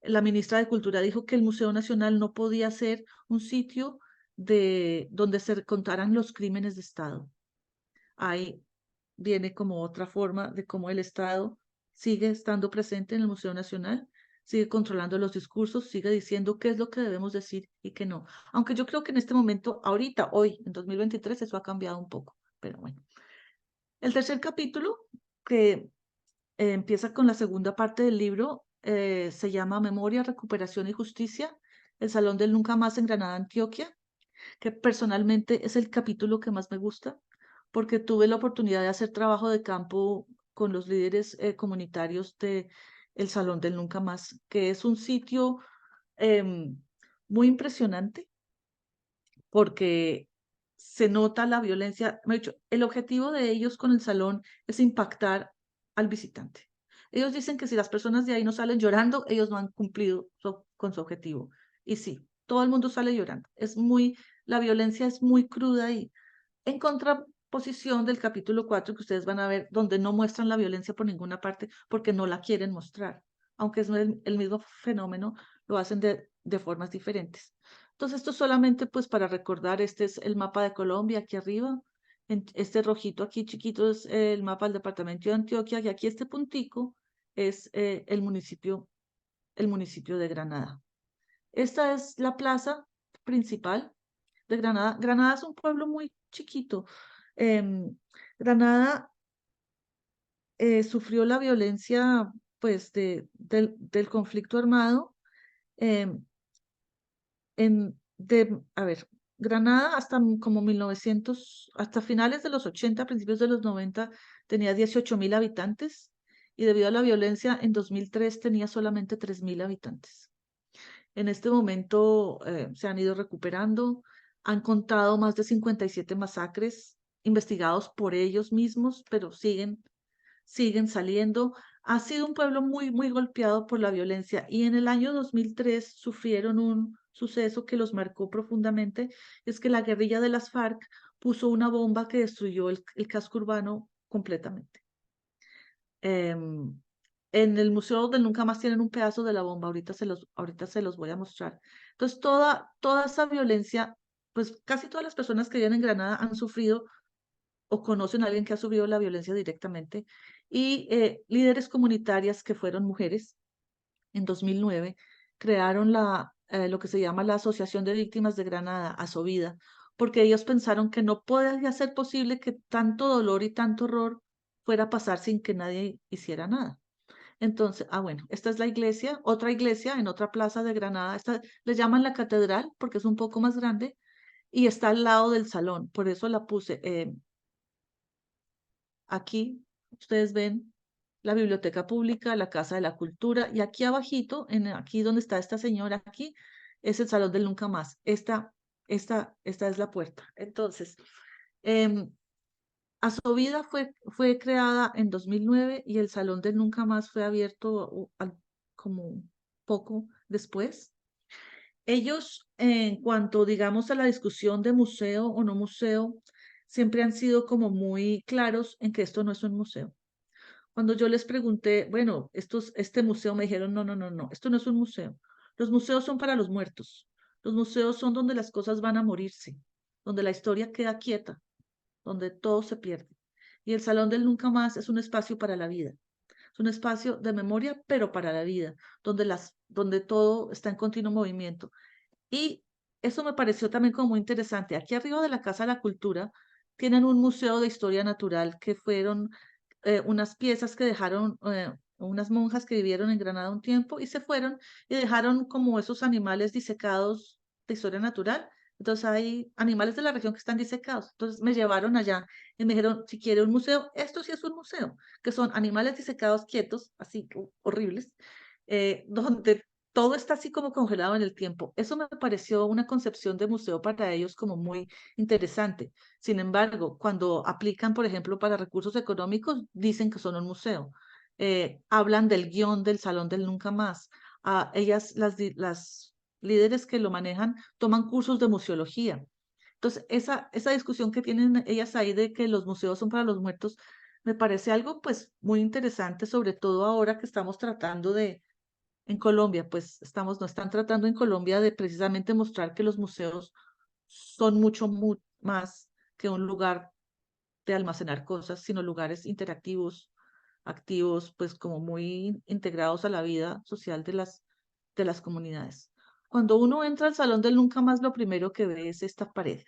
la ministra de Cultura dijo que el Museo Nacional no podía ser un sitio donde se contaran los crímenes de Estado. Ahí viene como otra forma de cómo el Estado sigue estando presente en el Museo Nacional, sigue controlando los discursos, sigue diciendo qué es lo que debemos decir y qué no. Aunque yo creo que en este momento, ahorita, hoy, en 2023, eso ha cambiado un poco, pero bueno. El tercer capítulo, que empieza con la segunda parte del libro, se llama Memoria, Recuperación y Justicia, el Salón del Nunca Más en Granada, Antioquia, que personalmente es el capítulo que más me gusta, porque tuve la oportunidad de hacer trabajo de campo con los líderes comunitarios de el Salón del Nunca Más, que es un sitio muy impresionante porque se nota la violencia. Me he dicho, el objetivo de ellos con el salón es impactar al visitante. Ellos dicen que si las personas de ahí no salen llorando, ellos no han cumplido con su objetivo. Y sí, todo el mundo sale llorando. La violencia es muy cruda y en contraposición del capítulo 4 que ustedes van a ver, donde no muestran la violencia por ninguna parte porque no la quieren mostrar. Aunque es el mismo fenómeno, lo hacen de formas diferentes. Entonces, esto solamente pues para recordar, este es el mapa de Colombia aquí arriba. Este rojito aquí chiquito es el mapa del departamento de Antioquia y aquí este puntico es el municipio de Granada. Esta es la plaza principal de Granada. Granada es un pueblo muy chiquito. Granada sufrió la violencia pues del conflicto armado a ver, Granada hasta como 1900, hasta finales de los 80, principios de los 90, tenía 18.000 habitantes y debido a la violencia en 2003 tenía solamente 3.000 habitantes. En este momento se han ido recuperando, han contado más de 57 masacres investigados por ellos mismos, pero siguen saliendo. Ha sido un pueblo muy, muy golpeado por la violencia y en el año 2003 sufrieron un suceso que los marcó profundamente, es que la guerrilla de las FARC puso una bomba que destruyó el casco urbano completamente. En el Museo del Nunca Más tienen un pedazo de la bomba, ahorita se los voy a mostrar. Entonces, toda esa violencia, pues casi todas las personas que viven en Granada han sufrido o conocen a alguien que ha sufrido la violencia directamente, y líderes comunitarias que fueron mujeres, en 2009, crearon lo que se llama la Asociación de Víctimas de Granada, ASOVIDA, porque ellos pensaron que no podía ser posible que tanto dolor y tanto horror fuera a pasar sin que nadie hiciera nada. Entonces, bueno, esta es la iglesia, otra iglesia en otra plaza de Granada, esta le llaman la catedral porque es un poco más grande y está al lado del salón, por eso la puse. Aquí ustedes ven la biblioteca pública, la Casa de la Cultura, y aquí abajito, aquí donde está esta señora, aquí es el Salón del Nunca Más. Esta es la puerta. Entonces, Asovida fue creada en 2009 y el Salón del Nunca Más fue abierto como poco después. Ellos, en cuanto, digamos, a la discusión de museo o no museo, siempre han sido como muy claros en que esto no es un museo. Cuando yo les pregunté, bueno, este museo, me dijeron, no, no, no, no, esto no es un museo. Los museos son para los muertos. Los museos son donde las cosas van a morirse, donde la historia queda quieta, donde todo se pierde. Y el Salón del Nunca Más es un espacio para la vida. Es un espacio de memoria, pero para la vida, donde todo está en continuo movimiento. Y eso me pareció también como muy interesante. Aquí arriba de la Casa de la Cultura tienen un museo de historia natural que fueron unas piezas que dejaron unas monjas que vivieron en Granada un tiempo y se fueron y dejaron como esos animales disecados de historia natural. Entonces hay animales de la región que están disecados. Entonces me llevaron allá y me dijeron, si quiere un museo, esto sí es un museo, que son animales disecados quietos, así horribles, donde todo está así como congelado en el tiempo. Eso me pareció una concepción de museo para ellos como muy interesante. Sin embargo, cuando aplican, por ejemplo, para recursos económicos, dicen que son un museo. Hablan del guión del Salón del Nunca Más. Las líderes que lo manejan toman cursos de museología. Entonces, esa discusión que tienen ellas ahí de que los museos son para los muertos, me parece algo pues muy interesante, sobre todo ahora que estamos tratando en Colombia, pues no están tratando en Colombia de precisamente mostrar que los museos son mucho más que un lugar de almacenar cosas, sino lugares interactivos, activos, pues como muy integrados a la vida social de las comunidades. Cuando uno entra al Salón del Nunca Más, lo primero que ve es esta pared.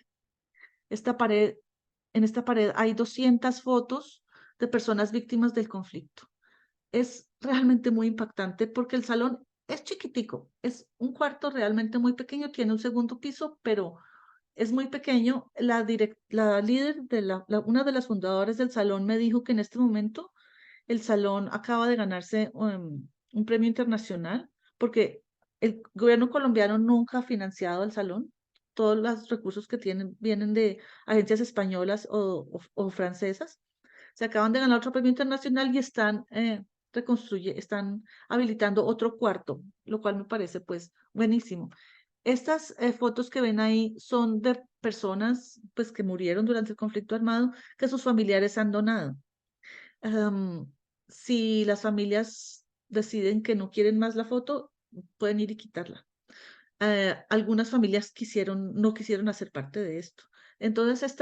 En esta pared hay 200 fotos de personas víctimas del conflicto. Es realmente muy impactante porque el salón es chiquitico, es un cuarto realmente muy pequeño, tiene un segundo piso, pero es muy pequeño. La líder una de las fundadoras del salón me dijo que en este momento el salón acaba de ganarse un premio internacional porque el gobierno colombiano nunca ha financiado al salón. Todos los recursos que tienen vienen de agencias españolas o francesas. Se acaban de ganar otro premio internacional y están están habilitando otro cuarto, lo cual me parece pues buenísimo. Estas fotos que ven ahí son de personas pues que murieron durante el conflicto armado que sus familiares han donado. Em, si las familias deciden que no quieren más la foto, pueden ir y quitarla. Algunas familias no quisieron hacer parte de esto. Entonces,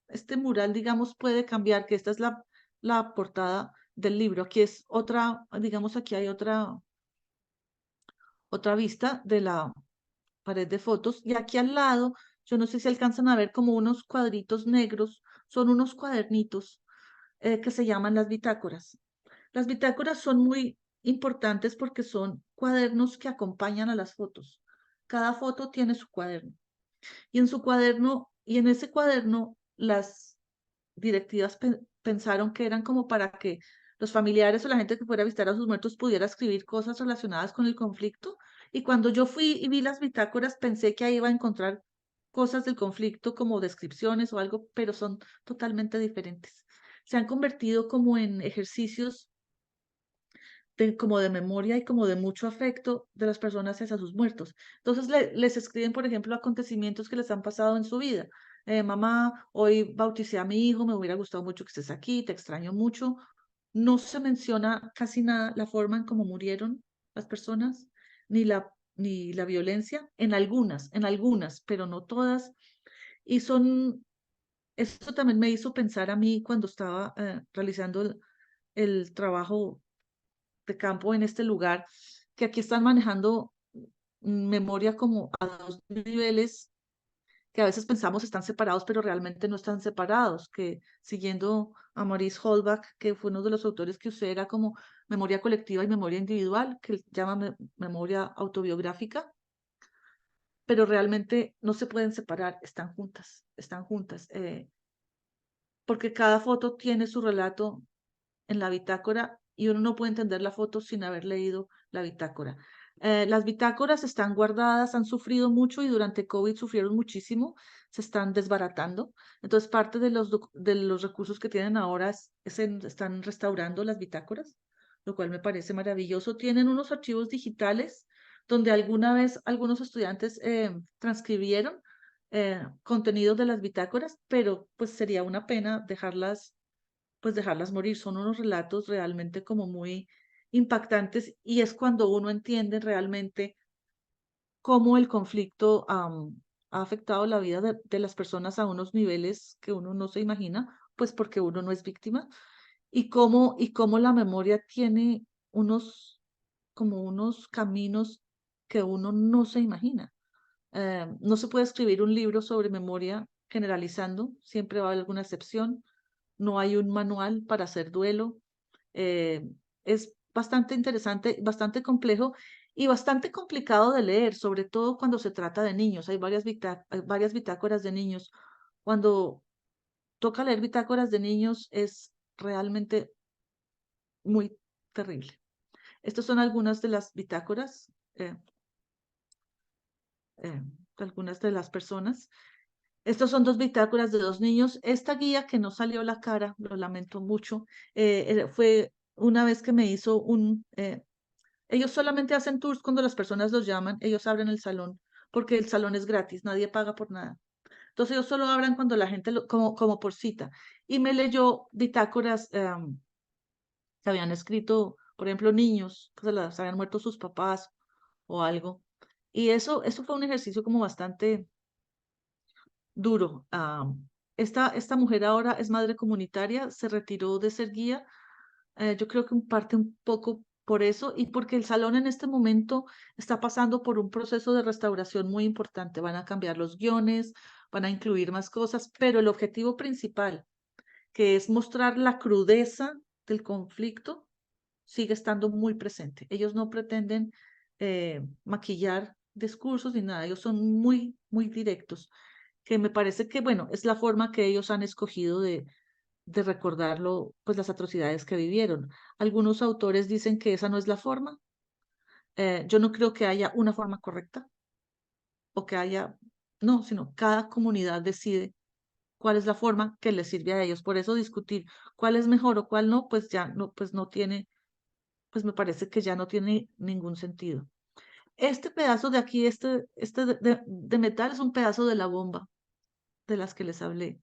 este mural, digamos, puede cambiar, que esta es la portada del libro. Aquí es otra, digamos, aquí hay otra vista de la pared de fotos. Y aquí al lado, yo no sé si alcanzan a ver como unos cuadritos negros, son unos cuadernitos que se llaman las bitácoras. Las bitácoras son muy importantes porque son cuadernos que acompañan a las fotos. Cada foto tiene su cuaderno. Y en su cuaderno, y en ese cuaderno, las directivas pensaron que eran como para que los familiares o la gente que fuera a visitar a sus muertos pudiera escribir cosas relacionadas con el conflicto. Y cuando yo fui y vi las bitácoras, pensé que ahí iba a encontrar cosas del conflicto como descripciones o algo, pero son totalmente diferentes. Se han convertido como en ejercicios como de memoria y como de mucho afecto de las personas hacia sus muertos. Entonces les escriben, por ejemplo, acontecimientos que les han pasado en su vida. Mamá, hoy bauticé a mi hijo, me hubiera gustado mucho que estés aquí, te extraño mucho. No se menciona casi nada la forma en cómo murieron las personas, ni la violencia, en algunas, pero no todas. Y eso también me hizo pensar a mí cuando estaba realizando el trabajo de campo en este lugar, que aquí están manejando memoria como a dos niveles que a veces pensamos están separados, pero realmente no están separados, que siguiendo a Maurice Holbach, que fue uno de los autores que usé, era como memoria colectiva y memoria individual, que él llama memoria autobiográfica, pero realmente no se pueden separar, están juntas, porque cada foto tiene su relato en la bitácora y uno no puede entender la foto sin haber leído la bitácora. Las bitácoras están guardadas, han sufrido mucho y durante COVID sufrieron muchísimo, se están desbaratando. Entonces, parte de de los recursos que tienen ahora están restaurando las bitácoras, lo cual me parece maravilloso. Tienen unos archivos digitales donde alguna vez algunos estudiantes transcribieron contenidos de las bitácoras, pero pues sería una pena dejarlas morir. Son unos relatos realmente como muy impactantes y es cuando uno entiende realmente cómo el conflicto ha afectado la vida de las personas a unos niveles que uno no se imagina, pues porque uno no es víctima, y cómo la memoria tiene como unos caminos que uno no se imagina. No se puede escribir un libro sobre memoria generalizando, siempre va a haber alguna excepción. No hay un manual para hacer duelo. Eh, es bastante interesante, bastante complejo y bastante complicado de leer, sobre todo cuando se trata de niños. Hay varias bitácoras de niños. Cuando toca leer bitácoras de niños es realmente muy terrible. Estas son algunas de las bitácoras, eh, de algunas de las personas. Estos son dos bitácoras de dos niños. Esta guía que no salió la cara, lo lamento mucho, fue una vez que me hizo ellos solamente hacen tours cuando las personas los llaman, ellos abren el salón, porque el salón es gratis, nadie paga por nada. Entonces ellos solo abran cuando la gente, como por cita. Y me leyó bitácoras que habían escrito, por ejemplo, niños, que se las habían muerto sus papás o algo. Y eso fue un ejercicio como bastante duro. Esta mujer ahora es madre comunitaria, se retiró de ser guía. Yo creo que en parte un poco por eso y porque el salón en este momento está pasando por un proceso de restauración muy importante. Van a cambiar los guiones, van a incluir más cosas, pero el objetivo principal, que es mostrar la crudeza del conflicto, sigue estando muy presente. Ellos no pretenden maquillar discursos ni nada, ellos son muy, muy directos, que me parece que, bueno, es la forma que ellos han escogido de recordarlo, pues las atrocidades que vivieron. Algunos autores dicen que esa no es la forma. Yo no creo que haya una forma correcta o que haya, no, sino cada comunidad decide cuál es la forma que les sirve a ellos. Por eso discutir cuál es mejor o cuál no, pues no tiene, pues me parece que ya no tiene ningún sentido. Este pedazo de aquí, este de metal es un pedazo de la bomba de las que les hablé.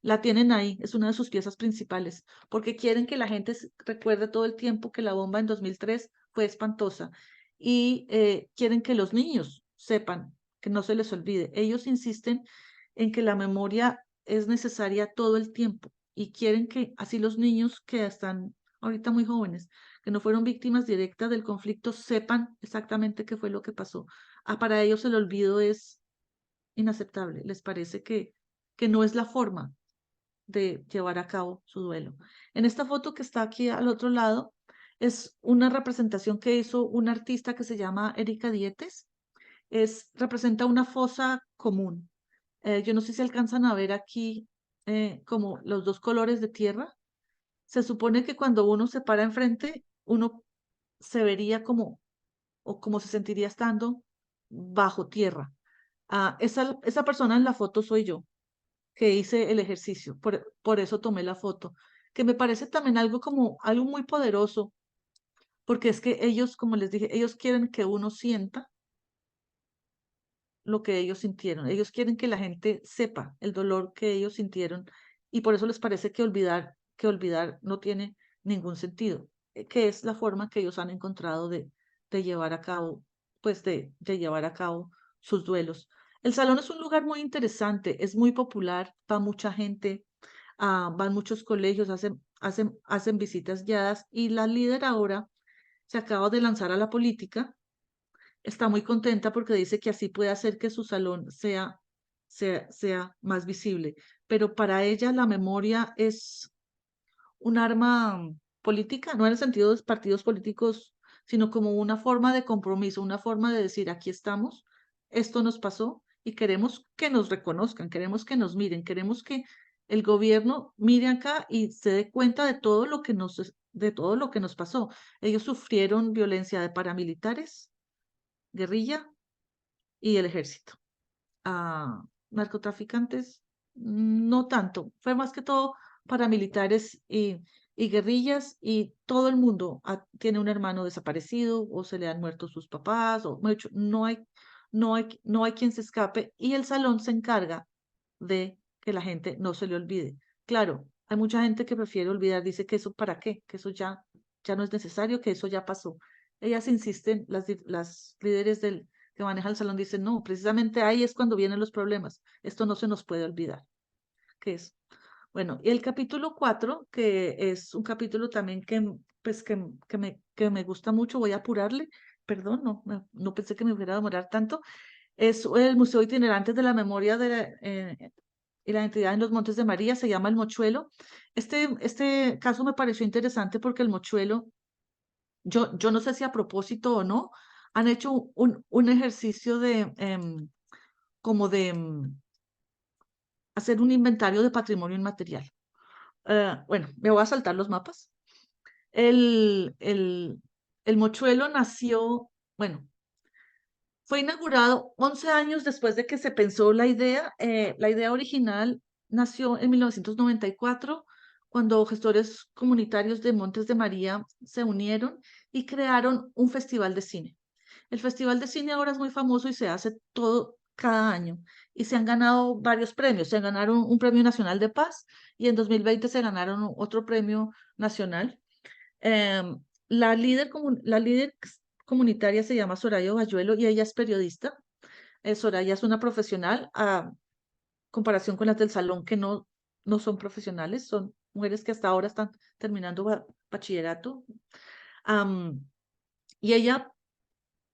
La tienen ahí, es una de sus piezas principales, porque quieren que la gente recuerde todo el tiempo que la bomba en 2003 fue espantosa y quieren que los niños sepan, que no se les olvide. Ellos insisten en que la memoria es necesaria todo el tiempo y quieren que así los niños que están ahorita muy jóvenes, que no fueron víctimas directas del conflicto, sepan exactamente qué fue lo que pasó. Para ellos el olvido es inaceptable, les parece que no es la forma de llevar a cabo su duelo. En esta foto que está aquí al otro lado es una representación que hizo un artista que se llama Erika Dietes. Representa una fosa común. Yo no sé si alcanzan a ver aquí como los dos colores de tierra. Se supone que cuando uno se para enfrente, uno se vería como, o como se sentiría estando bajo tierra. Esa persona en la foto soy yo que hice el ejercicio, por eso tomé la foto, que me parece también algo como algo muy poderoso, porque es que ellos, como les dije, ellos quieren que uno sienta lo que ellos sintieron, ellos quieren que la gente sepa el dolor que ellos sintieron y por eso les parece que olvidar no tiene ningún sentido, que es la forma que ellos han encontrado de llevar a cabo, pues de llevar a cabo sus duelos. El salón es un lugar muy interesante, es muy popular, va mucha gente, van muchos colegios, hacen visitas guiadas y la líder ahora se acaba de lanzar a la política. Está muy contenta porque dice que así puede hacer que su salón sea más visible. Pero para ella la memoria es un arma política, no en el sentido de partidos políticos, sino como una forma de compromiso, una forma de decir, aquí estamos, esto nos pasó y queremos que nos reconozcan, queremos que nos miren, queremos que el gobierno mire acá y se dé cuenta de todo lo que nos pasó. Ellos sufrieron violencia de paramilitares, guerrilla y el ejército. Narcotraficantes, no tanto, fue más que todo paramilitares y guerrillas y todo el mundo tiene un hermano desaparecido o se le han muerto sus papás o no hay quien se escape y el salón se encarga de que la gente no se le olvide. Claro, hay mucha gente que prefiere olvidar, dice que eso para qué, que eso ya no es necesario, que eso ya pasó. Ellas insisten, las líderes que manejan el salón dicen, no, precisamente ahí es cuando vienen los problemas. Esto no se nos puede olvidar. ¿Qué es? Bueno, y el capítulo 4, que es un capítulo también pues, que me gusta mucho, voy a apurarle, perdón, no pensé que me fuera a demorar tanto, es el Museo Itinerante de la Memoria y la Identidad en los Montes de María, se llama El Mochuelo. Este caso me pareció interesante porque el mochuelo, yo no sé si a propósito o no, han hecho un ejercicio como de hacer un inventario de patrimonio inmaterial. Bueno, me voy a saltar los mapas. El, el, el mochuelo nació, bueno, fue inaugurado 11 años después de que se pensó la idea. La idea original nació en 1994, cuando gestores comunitarios de Montes de María se unieron y crearon un festival de cine. El festival de cine ahora es muy famoso y se hace todo cada año. Y se han ganado varios premios. Se ganaron un premio nacional de paz y en 2020 se ganaron otro premio nacional. La líder comunitaria se llama Soraya Bayuelo y ella es periodista. Soraya es una profesional a comparación con las del salón que no son profesionales, son mujeres que hasta ahora están terminando bachillerato. Y ella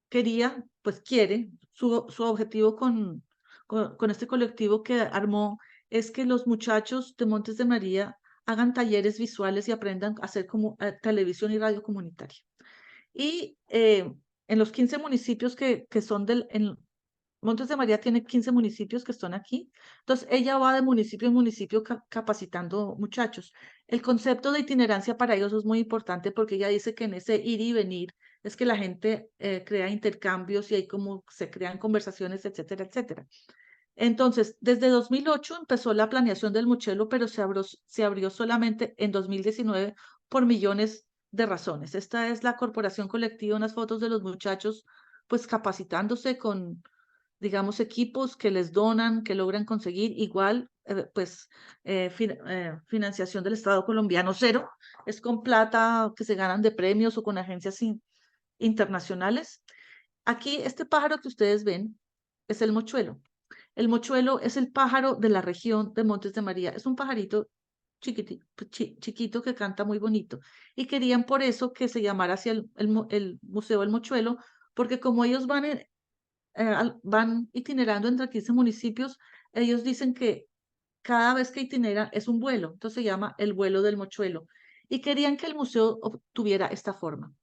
quiere, su objetivo con este colectivo que armó es que los muchachos de Montes de María hagan talleres visuales y aprendan a hacer como televisión y radio comunitaria. Y en los 15 municipios que son Montes de María tiene 15 municipios que están aquí. Entonces, ella va de municipio en municipio capacitando muchachos. El concepto de itinerancia para ellos es muy importante porque ella dice que en ese ir y venir es que la gente crea intercambios y ahí como se crean conversaciones, etcétera, etcétera. Entonces, desde 2008 empezó la planeación del Mochuelo, pero se abrió solamente en 2019 por millones de razones. Esta es la corporación colectiva, unas fotos de los muchachos pues capacitándose con, digamos, equipos que les donan, que logran conseguir igual, financiación del Estado colombiano cero, es con plata que se ganan de premios o con agencias internacionales. Aquí, este pájaro que ustedes ven es el mochuelo. El mochuelo es el pájaro de la región de Montes de María. Es un pajarito chiquito que canta muy bonito. Y querían por eso que se llamara así el Museo del Mochuelo, porque como ellos van itinerando entre 15 municipios, ellos dicen que cada vez que itineran es un vuelo. Entonces se llama el vuelo del mochuelo. Y querían que el museo tuviera esta forma.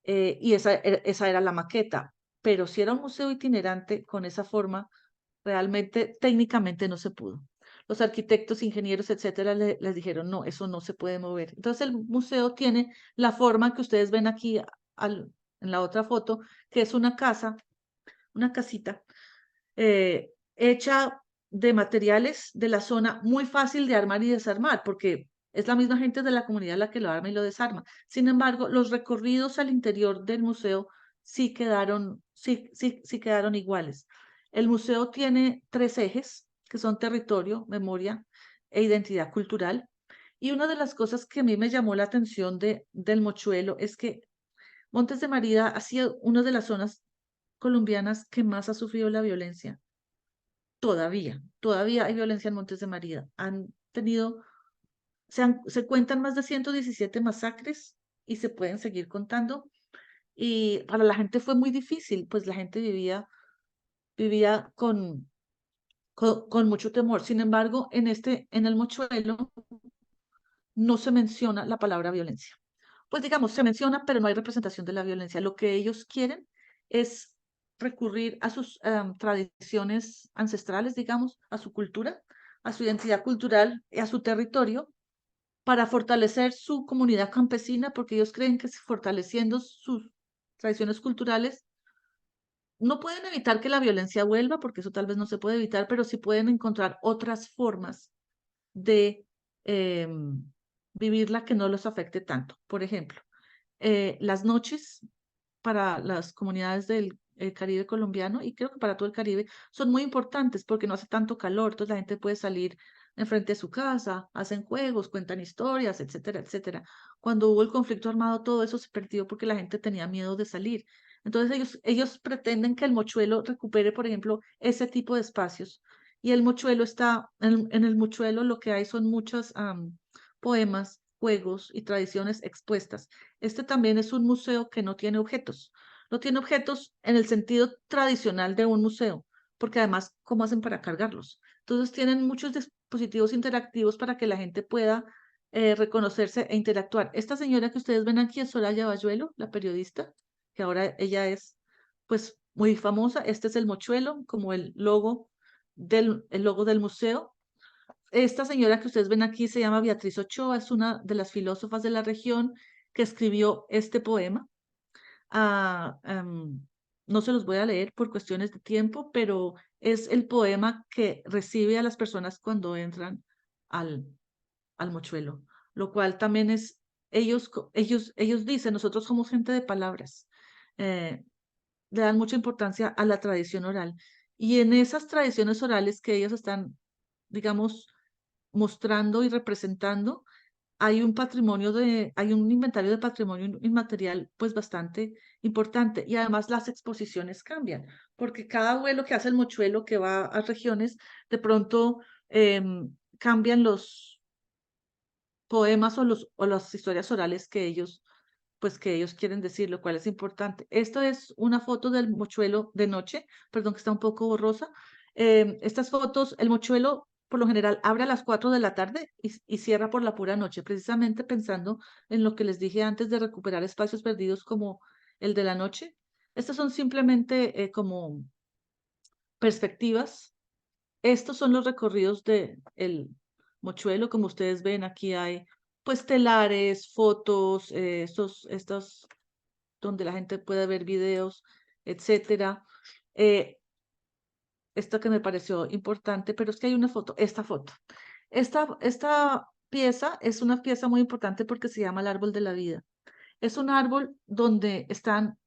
Y esa era la maqueta. Pero si era un museo itinerante con esa forma, realmente técnicamente no se pudo. Los arquitectos, ingenieros, etcétera, les dijeron, no, eso no se puede mover. Entonces el museo tiene la forma que ustedes ven aquí en la otra foto, que es una casa, una casita, hecha de materiales de la zona, muy fácil de armar y desarmar, porque es la misma gente de la comunidad la que lo arma y lo desarma. Sin embargo, los recorridos al interior del museo sí quedaron iguales. El museo tiene 3 ejes, que son territorio, memoria e identidad cultural. Y una de las cosas que a mí me llamó la atención del Mochuelo es que Montes de María ha sido una de las zonas colombianas que más ha sufrido la violencia. Todavía hay violencia en Montes de María. Se cuentan más de 117 masacres y se pueden seguir contando. Y para la gente fue muy difícil, pues la gente vivía con mucho temor. Sin embargo, en el Mochuelo no se menciona la palabra violencia. Pues digamos, se menciona, pero no hay representación de la violencia. Lo que ellos quieren es recurrir a sus tradiciones ancestrales, digamos, a su cultura, a su identidad cultural y a su territorio para fortalecer su comunidad campesina, porque ellos creen que fortaleciendo sus tradiciones culturales no pueden evitar que la violencia vuelva, porque eso tal vez no se puede evitar, pero sí pueden encontrar otras formas de vivirla que no los afecte tanto. Por ejemplo, las noches para las comunidades del Caribe colombiano y creo que para todo el Caribe son muy importantes porque no hace tanto calor, entonces la gente puede salir enfrente de su casa, hacen juegos, cuentan historias, etcétera, etcétera. Cuando hubo el conflicto armado, todo eso se perdió porque la gente tenía miedo de salir. Entonces ellos pretenden que el mochuelo recupere, por ejemplo, ese tipo de espacios. Y el mochuelo en el mochuelo lo que hay son muchos poemas, juegos y tradiciones expuestas. Este también es un museo que no tiene objetos. No tiene objetos en el sentido tradicional de un museo, porque además, ¿cómo hacen para cargarlos? Entonces tienen muchos dispositivos interactivos para que la gente pueda reconocerse e interactuar. Esta señora que ustedes ven aquí es Soraya Bayuelo, la periodista, que ahora ella es pues muy famosa. Este es el mochuelo, como el logo del museo. Esta señora que ustedes ven aquí se llama Beatriz Ochoa, es una de las filósofas de la región que escribió este poema. Ah, no se los voy a leer por cuestiones de tiempo, pero es el poema que recibe a las personas cuando entran al, al mochuelo, lo cual también es, ellos dicen, nosotros somos gente de palabras, le dan mucha importancia a la tradición oral. Y en esas tradiciones orales que ellos están, digamos, mostrando y representando, hay un inventario de patrimonio inmaterial pues bastante importante y además las exposiciones cambian, porque cada vuelo que hace el mochuelo que va a regiones, de pronto cambian los poemas o las historias orales que ellos quieren decir, lo cual es importante. Esto es una foto del mochuelo de noche, perdón que está un poco borrosa. Estas fotos, el mochuelo por lo general abre a las 4 de la tarde y cierra por la pura noche, precisamente pensando en lo que les dije antes de recuperar espacios perdidos como el de la noche. Estas son simplemente como perspectivas. Estos son los recorridos de el mochuelo. Como ustedes ven, aquí hay pues telares, fotos, estos donde la gente puede ver videos, etcétera. Esto que me pareció importante, pero es que hay una foto, esta foto. Esta pieza es una pieza muy importante porque se llama el árbol de la vida. Es un árbol donde están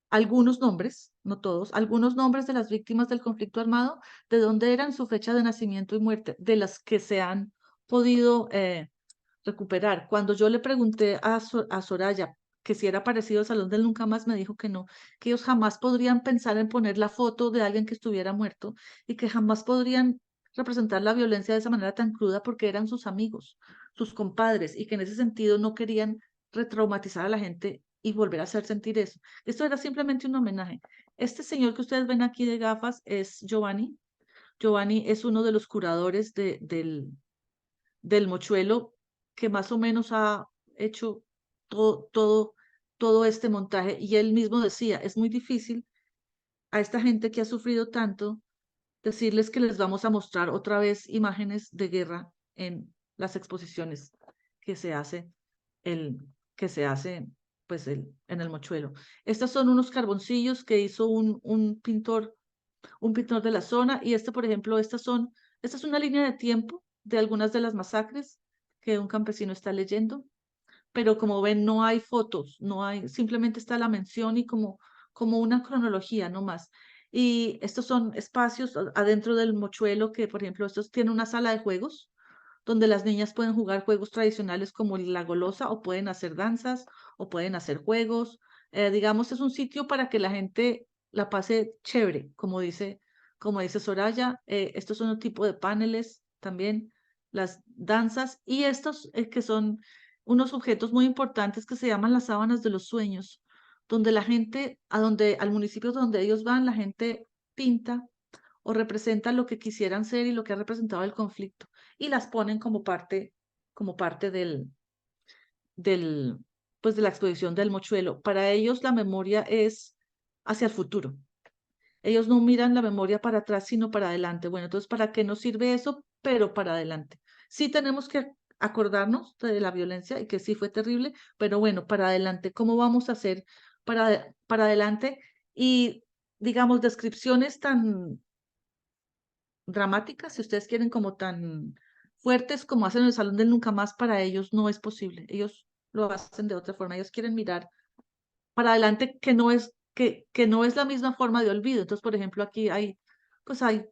algunos nombres, no todos, algunos nombres de las víctimas del conflicto armado, de dónde eran, su fecha de nacimiento y muerte, de las que se han podido recuperar. Cuando yo le pregunté a Soraya que si era parecido al Salón del Nunca Más, me dijo que no, que ellos jamás podrían pensar en poner la foto de alguien que estuviera muerto y que jamás podrían representar la violencia de esa manera tan cruda porque eran sus amigos, sus compadres, y que en ese sentido no querían retraumatizar a la gente y volver a hacer sentir eso. Esto era simplemente un homenaje. Este señor que ustedes ven aquí de gafas es Giovanni. Giovanni es uno de los curadores del mochuelo que más o menos ha hecho todo este montaje. Y él mismo decía, es muy difícil a esta gente que ha sufrido tanto decirles que les vamos a mostrar otra vez imágenes de guerra en las exposiciones que se hace el que se hace pues en el mochuelo. Estos son unos carboncillos que hizo un pintor de la zona, y por ejemplo, esta es una línea de tiempo de algunas de las masacres que un campesino está leyendo, pero como ven no hay fotos, no hay, simplemente está la mención y como una cronología, no más. Y estos son espacios adentro del mochuelo que, por ejemplo, estos tienen una sala de juegos donde las niñas pueden jugar juegos tradicionales como la golosa, o pueden hacer danzas, o pueden hacer juegos. Digamos, es un sitio para que la gente la pase chévere, como dice Soraya. Estos son un tipo de paneles también, las danzas, y estos que son unos objetos muy importantes que se llaman las sábanas de los sueños, donde la gente, al municipio donde ellos van, la gente pinta o representa lo que quisieran ser y lo que ha representado el conflicto, y las ponen como parte del, pues de la exposición del mochuelo. Para ellos la memoria es hacia el futuro. Ellos no miran la memoria para atrás, sino para adelante. Bueno, entonces, ¿para qué nos sirve eso? Pero para adelante. Sí tenemos que acordarnos de la violencia y que sí fue terrible, pero bueno, para adelante, ¿cómo vamos a hacer para adelante? Y digamos, descripciones tan dramáticas, si ustedes quieren, como tan fuertes como hacen en el Salón del Nunca Más, para ellos no es posible. Ellos lo hacen de otra forma. Ellos quieren mirar para adelante, que no es la misma forma de olvido. Entonces, por ejemplo, aquí pues hay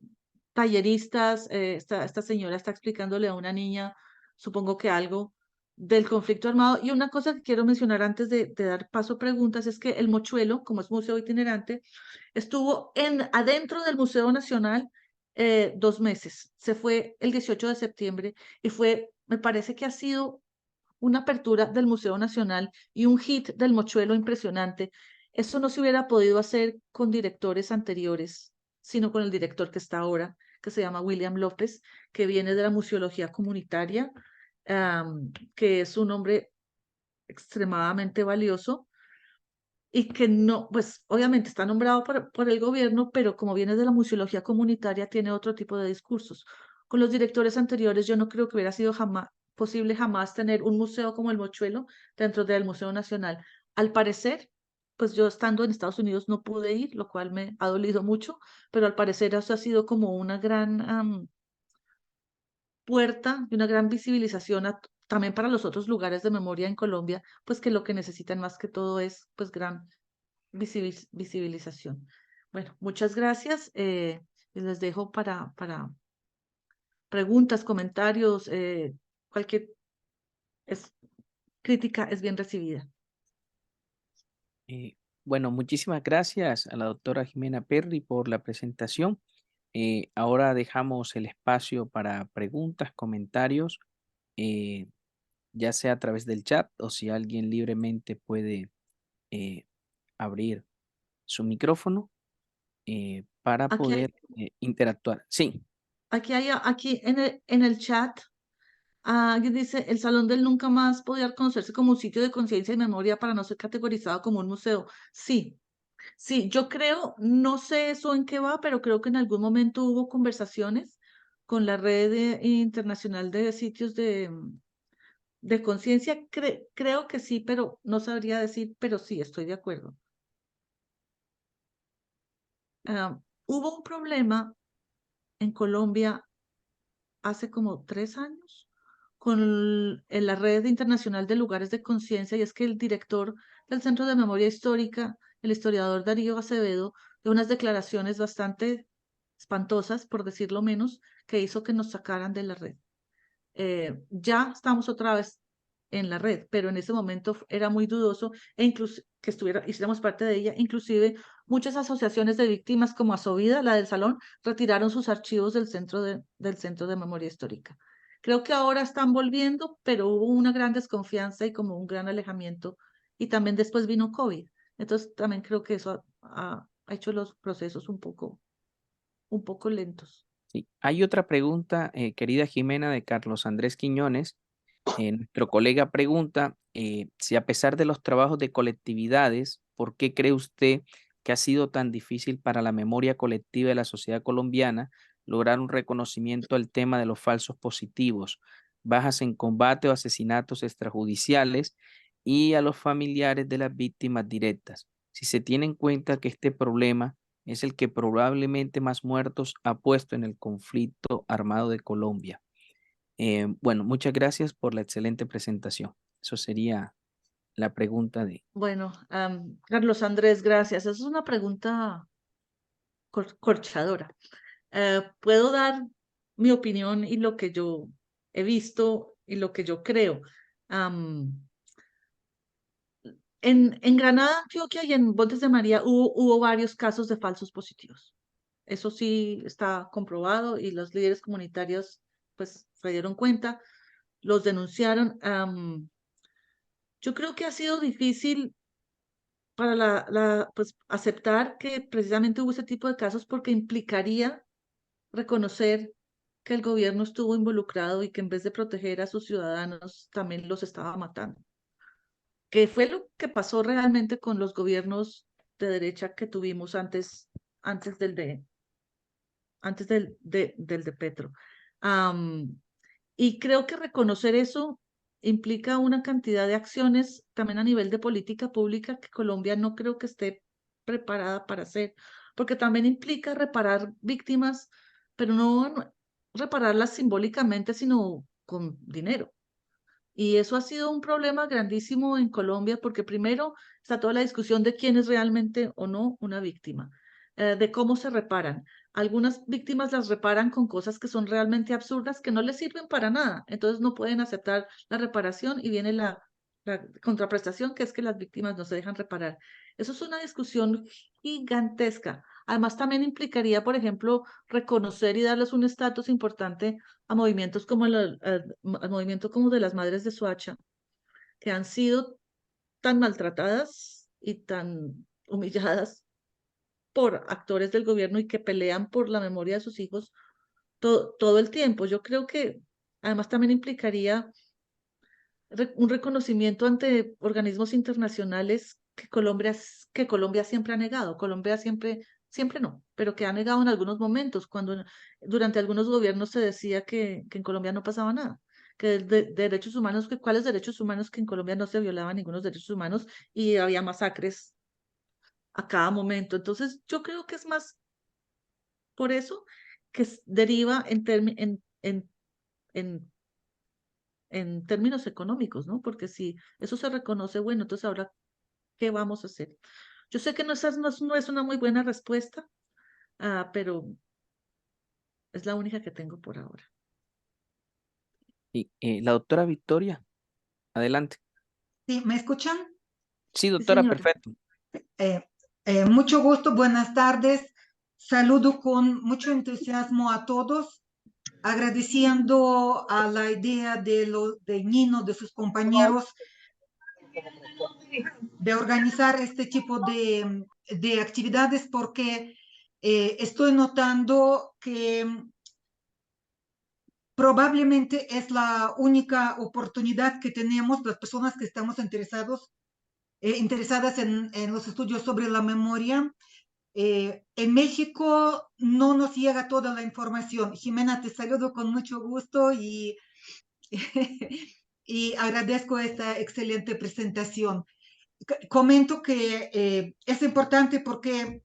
talleristas. Esta señora está explicándole a una niña, supongo que algo del conflicto armado. Y una cosa que quiero mencionar antes de dar paso a preguntas es que el mochuelo, como es museo itinerante, estuvo adentro del Museo Nacional 2 meses. Se fue el 18 de septiembre y me parece que ha sido una apertura del Museo Nacional y un hit del mochuelo impresionante. Eso no se hubiera podido hacer con directores anteriores, sino con el director que está ahora, que se llama William López, que viene de la museología comunitaria, que es un hombre extremadamente valioso y que no, pues obviamente está nombrado por el gobierno, pero como viene de la museología comunitaria, tiene otro tipo de discursos. Con los directores anteriores, yo no creo que hubiera sido posible jamás tener un museo como el Mochuelo dentro del Museo Nacional. Al parecer, pues yo estando en Estados Unidos no pude ir, lo cual me ha dolido mucho, pero al parecer eso ha sido como una gran puerta y una gran visibilización también para los otros lugares de memoria en Colombia, pues que lo que necesitan más que todo es pues gran visibilización. Bueno, muchas gracias. Y les dejo para preguntas, comentarios, cualquier es, crítica es bien recibida. Bueno, muchísimas gracias a la doctora Jimena Perry por la presentación. Ahora dejamos el espacio para preguntas, comentarios, ya sea a través del chat o si alguien libremente puede abrir su micrófono para Aquí poder interactuar. Sí, aquí en el chat, alguien dice, el Salón del Nunca Más podría conocerse como un sitio de conciencia y memoria para no ser categorizado como un museo. Sí, Sí, yo creo, no sé eso en qué va, pero creo que en algún momento hubo conversaciones con la red internacional de sitios de conciencia. Creo que sí, pero no sabría decir, pero sí, estoy de acuerdo. Hubo un problema en Colombia hace como 3 años con la red internacional de lugares de conciencia, y es que el director del Centro de Memoria Histórica, el historiador Darío Acevedo, dio unas declaraciones bastante espantosas, por decirlo menos, que hizo que nos sacaran de la red. Ya estamos otra vez en la red, pero en ese momento era muy dudoso e incluso que hiciéramos parte de ella. Inclusive muchas asociaciones de víctimas como Asovida, la del Salón, retiraron sus archivos del Centro de Memoria Histórica. Creo que ahora están volviendo, pero hubo una gran desconfianza y como un gran alejamiento, y también después vino COVID. Entonces también creo que eso ha hecho los procesos un poco lentos. Sí. Hay otra pregunta, querida Jimena, de Carlos Andrés Quiñones. Nuestro colega pregunta si a pesar de los trabajos de colectividades, ¿por qué cree usted que ha sido tan difícil para la memoria colectiva de la sociedad colombiana lograr un reconocimiento al tema de los falsos positivos, bajas en combate o asesinatos extrajudiciales y a los familiares de las víctimas directas? Si se tiene en cuenta que este problema es el que probablemente más muertos ha puesto en el conflicto armado de Colombia. Bueno, muchas gracias por la excelente presentación. Eso sería la pregunta de... Bueno, Carlos Andrés, gracias. Esa es una pregunta corchadora. Puedo dar mi opinión y lo que yo he visto y lo que yo creo. Am, en Granada, Antioquia y en Montes de María hubo varios casos de falsos positivos. Eso sí está comprobado y los líderes comunitarios pues se dieron cuenta, los denunciaron. Yo creo que ha sido difícil para pues, aceptar que precisamente hubo ese tipo de casos porque implicaría reconocer que el gobierno estuvo involucrado y que en vez de proteger a sus ciudadanos también los estaba matando. Que fue lo que pasó realmente con los gobiernos de derecha que tuvimos antes del de Petro. Y creo que reconocer eso implica una cantidad de acciones también a nivel de política pública que Colombia no creo que esté preparada para hacer, porque también implica reparar víctimas, pero no repararlas simbólicamente, sino con dinero. Y eso ha sido un problema grandísimo en Colombia porque primero está toda la discusión de quién es realmente o no una víctima, de cómo se reparan. Algunas víctimas las reparan con cosas que son realmente absurdas, que no les sirven para nada. Entonces no pueden aceptar la reparación y viene la contraprestación, que es que las víctimas no se dejan reparar. Eso es una discusión gigantesca. Además, también implicaría, por ejemplo, reconocer y darles un estatus importante a movimientos como al movimiento como de las madres de Soacha, que han sido tan maltratadas y tan humilladas por actores del gobierno y que pelean por la memoria de sus hijos todo el tiempo. Yo creo que además también implicaría un reconocimiento ante organismos internacionales que Colombia siempre ha negado. Colombia siempre no, pero que ha negado en algunos momentos, cuando durante algunos gobiernos se decía que en Colombia no pasaba nada, que derechos humanos, cuáles derechos humanos, que en Colombia no se violaban ningunos derechos humanos y había masacres a cada momento. Entonces, yo creo que es más por eso que deriva en términos económicos, ¿no? Porque si eso se reconoce, bueno, entonces ahora, ¿qué vamos a hacer? Yo sé que no es una muy buena respuesta, pero es la única que tengo por ahora. Y, la doctora Victoria, adelante. Sí, ¿me escuchan? Sí, Sí, doctora, señora. perfecto. Mucho gusto, buenas tardes. Saludo con mucho entusiasmo a todos, agradeciendo a la idea de Nino, de sus compañeros, de organizar este tipo de actividades, porque estoy notando que probablemente es la única oportunidad que tenemos las personas que estamos interesados interesadas en los estudios sobre la memoria. En México no nos llega toda la información. Jimena, te saludo con mucho gusto y, y agradezco esta excelente presentación. Comento que es importante porque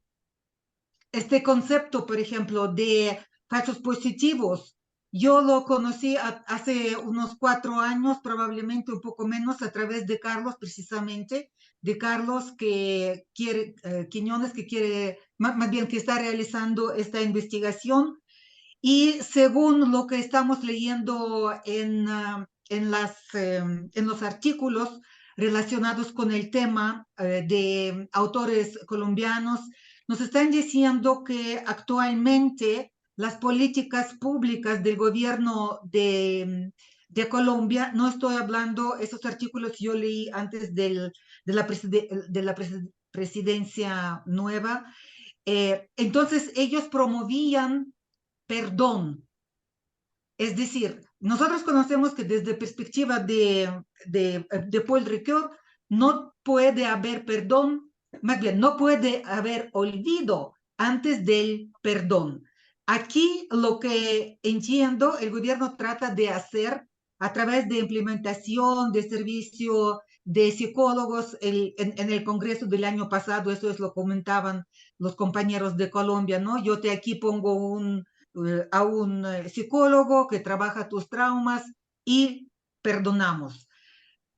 este concepto, por ejemplo, de falsos positivos, yo lo conocí hace unos 4 años, probablemente un poco menos, a través de Carlos, precisamente, de Carlos que quiere, Quiñones, que quiere, más bien que está realizando esta investigación. Y según lo que estamos leyendo en los artículos relacionados con el tema de autores colombianos, nos están diciendo que actualmente las políticas públicas del gobierno de Colombia, no estoy hablando, esos artículos yo leí antes de la presidencia nueva, entonces ellos promovían perdón. Es decir, nosotros conocemos que desde perspectiva de Paul Ricoeur no puede haber perdón, más bien no puede haber olvido antes del perdón. Aquí lo que entiendo el gobierno trata de hacer a través de implementación de servicio de psicólogos en el Congreso del año pasado, eso es lo comentaban los compañeros de Colombia, ¿no? Yo te aquí pongo a un psicólogo que trabaja tus traumas y perdonamos.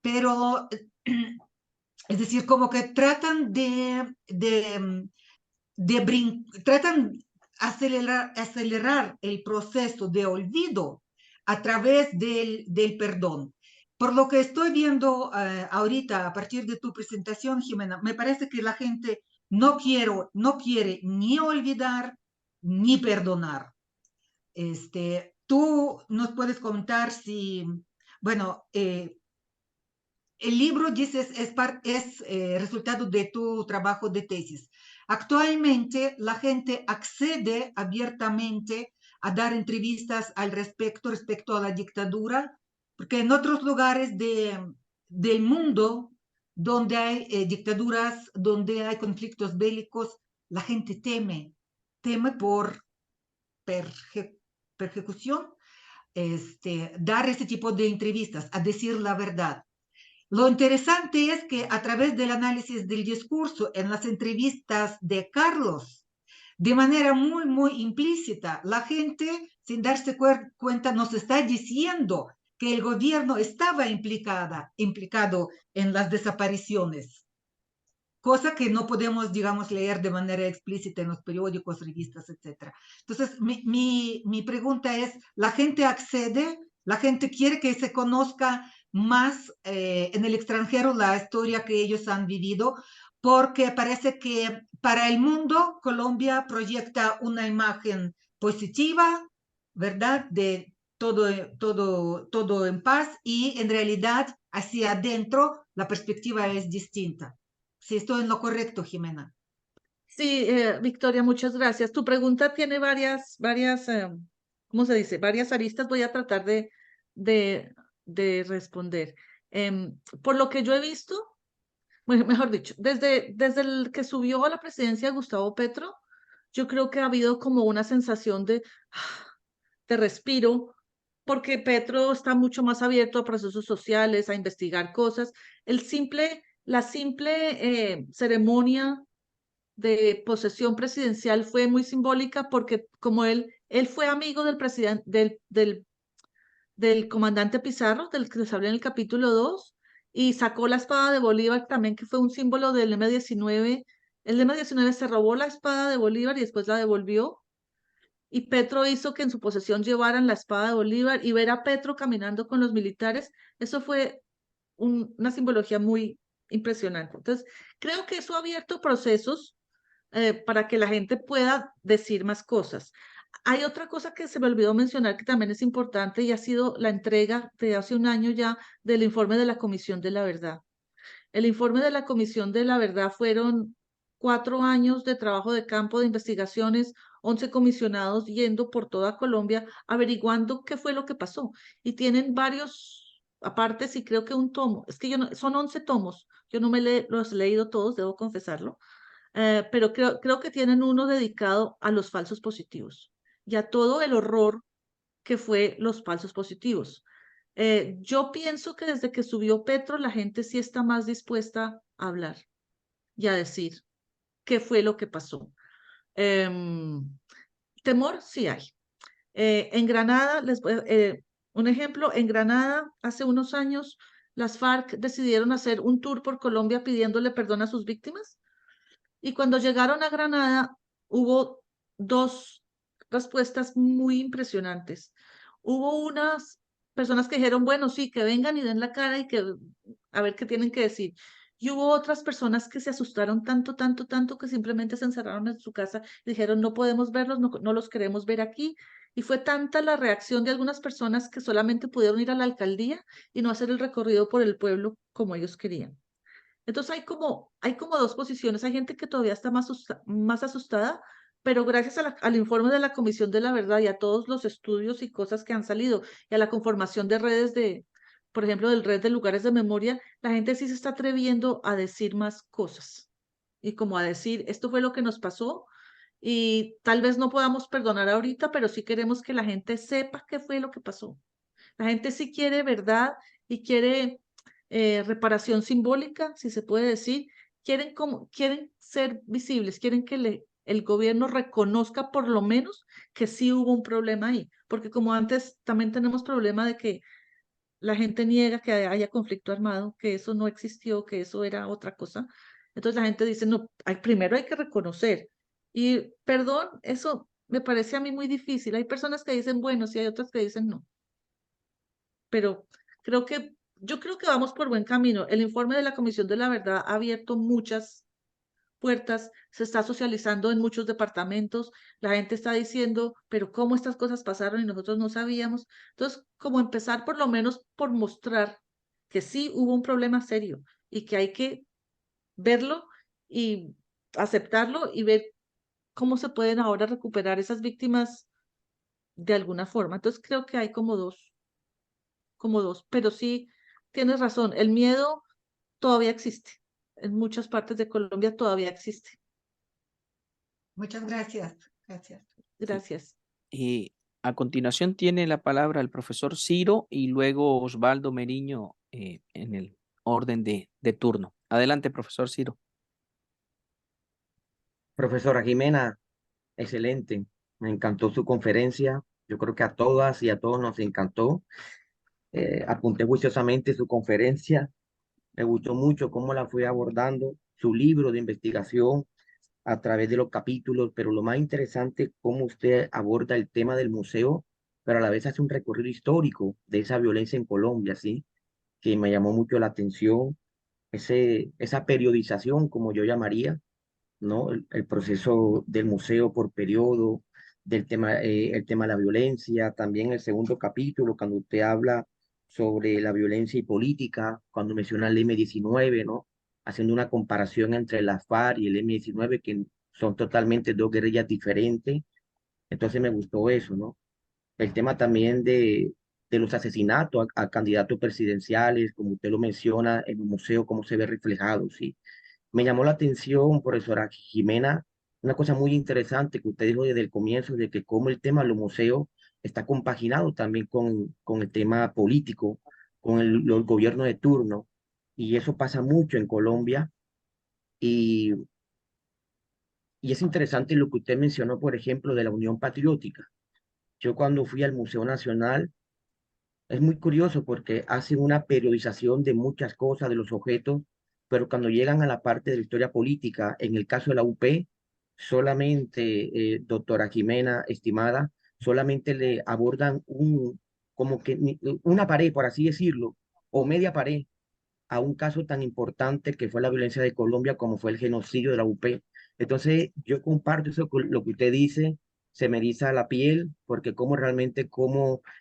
Pero, es decir, como que tratan tratan acelerar el proceso de olvido a través del perdón. Por lo que estoy viendo ahorita, a partir de tu presentación, Jimena, me parece que la gente no quiere ni olvidar ni perdonar. Tú nos puedes contar si, bueno, el libro, dices, es resultado de tu trabajo de tesis. Actualmente la gente accede abiertamente a dar entrevistas respecto a la dictadura, porque en otros lugares del mundo donde hay dictaduras, donde hay conflictos bélicos, la gente teme por persecución, dar ese tipo de entrevistas, a decir la verdad. Lo interesante es que a través del análisis del discurso en las entrevistas de Carlos, de manera muy implícita, la gente, sin darse cuenta, nos está diciendo que el gobierno estaba implicado en las desapariciones, cosa que no podemos, digamos, leer de manera explícita en los periódicos, revistas, etc. Entonces, mi pregunta es, ¿la gente accede? ¿La gente quiere que se conozca más en el extranjero la historia que ellos han vivido? Porque parece que para el mundo Colombia proyecta una imagen positiva, ¿verdad? De todo en paz, y en realidad hacia adentro la perspectiva es distinta. Sí, estoy en lo correcto, Jimena. Sí, Victoria, muchas gracias. Tu pregunta tiene varias, ¿cómo se dice? Varias aristas. Voy a tratar de, de responder. Por lo que yo he visto, bueno, mejor dicho, desde el que subió a la presidencia Gustavo Petro, yo creo que ha habido como una sensación de respiro, porque Petro está mucho más abierto a procesos sociales, a investigar cosas. La simple ceremonia de posesión presidencial fue muy simbólica porque como él fue amigo del presidente, del comandante Pizarro, del que les hablé en el capítulo 2, y sacó la espada de Bolívar también, que fue un símbolo del M-19. El M-19 se robó la espada de Bolívar y después la devolvió, y Petro hizo que en su posesión llevaran la espada de Bolívar, y ver a Petro caminando con los militares, eso fue una simbología muy impresionante. Entonces, creo que eso ha abierto procesos para que la gente pueda decir más cosas. Hay otra cosa que se me olvidó mencionar que también es importante, y ha sido la entrega de hace un año ya del informe de la Comisión de la Verdad. El informe de la Comisión de la Verdad fueron 4 años de trabajo de campo de investigaciones, 11 comisionados yendo por toda Colombia averiguando qué fue lo que pasó. Y tienen varios, aparte sí creo que un tomo, es que son 11 tomos, Yo no los he leído todos, debo confesarlo, pero creo que tienen uno dedicado a los falsos positivos y a todo el horror que fue los falsos positivos. Yo pienso que desde que subió Petro, la gente sí está más dispuesta a hablar y a decir qué fue lo que pasó. Temor sí hay. En Granada, un ejemplo, en Granada, hace unos años, las FARC decidieron hacer un tour por Colombia pidiéndole perdón a sus víctimas. Y cuando llegaron a Granada, hubo dos respuestas muy impresionantes. Hubo unas personas que dijeron, bueno, sí, que vengan y den la cara y que a ver qué tienen que decir. Y hubo otras personas que se asustaron tanto, tanto, tanto que simplemente se encerraron en su casa y dijeron, no podemos verlos, no los queremos ver aquí. Y fue tanta la reacción de algunas personas que solamente pudieron ir a la alcaldía y no hacer el recorrido por el pueblo como ellos querían. Entonces hay como dos posiciones. Hay gente que todavía está más asustada, pero gracias al informe de la Comisión de la Verdad y a todos los estudios y cosas que han salido y a la conformación de redes por ejemplo, del red de lugares de memoria, la gente sí se está atreviendo a decir más cosas y como a decir, esto fue lo que nos pasó y tal vez no podamos perdonar ahorita, pero sí queremos que la gente sepa qué fue lo que pasó. La gente sí quiere verdad y quiere reparación simbólica, si se puede decir. Quieren ser visibles, quieren que el gobierno reconozca por lo menos que sí hubo un problema ahí. Porque como antes también tenemos problema de que la gente niega que haya conflicto armado, que eso no existió, que eso era otra cosa. Entonces la gente dice, no, primero hay que reconocer. Y perdón, eso me parece a mí muy difícil. Hay personas que dicen, bueno, sí, hay otras que dicen no, pero yo creo que vamos por buen camino. El informe de la Comisión de la Verdad ha abierto muchas puertas, se está socializando en muchos departamentos, la gente está diciendo, pero ¿cómo estas cosas pasaron y nosotros no sabíamos? Entonces, como empezar por lo menos por mostrar que sí hubo un problema serio y que hay que verlo y aceptarlo y ver cómo se pueden ahora recuperar esas víctimas de alguna forma. Entonces, creo que hay como dos, pero sí tienes razón, el miedo todavía existe, en muchas partes de Colombia todavía existe. Muchas gracias. Gracias. Gracias. Y a continuación tiene la palabra el profesor Ciro y luego Osvaldo Meriño en el orden de turno. Adelante, profesor Ciro. Profesora Jimena, excelente. Me encantó su conferencia. Yo creo que a todas y a todos nos encantó. Apunté juiciosamente su conferencia. Me gustó mucho cómo la fue abordando, su libro de investigación a través de los capítulos, pero lo más interesante, cómo usted aborda el tema del museo, pero a la vez hace un recorrido histórico de esa violencia en Colombia, ¿sí? Que me llamó mucho la atención, esa periodización, como yo llamaría, ¿no? El proceso del museo por periodo, el tema de la violencia, también el segundo capítulo, cuando usted habla sobre la violencia y política, cuando menciona el M-19, ¿no? Haciendo una comparación entre la FARC y el M-19, que son totalmente dos guerrillas diferentes. Entonces me gustó eso, ¿no? El tema también de los asesinatos a candidatos presidenciales, como usted lo menciona en el museo, cómo se ve reflejado, ¿sí? Me llamó la atención, profesora Jimena, una cosa muy interesante que usted dijo desde el comienzo, de que cómo el tema de los museos está compaginado también con el tema político, con el gobierno de turno, y eso pasa mucho en Colombia, y, y es interesante lo que usted mencionó, por ejemplo, de la Unión Patriótica. Yo cuando fui al Museo Nacional, es muy curioso porque hacen una periodización de muchas cosas, de los objetos, pero cuando llegan a la parte de la historia política, en el caso de la UP, solamente, doctora Jimena, estimada, solamente le abordan como que una pared, por así decirlo, o media pared, a un caso tan importante que fue la violencia de Colombia como fue el genocidio de la UP. Entonces, yo comparto eso con lo que usted dice, se me eriza la piel, porque cómo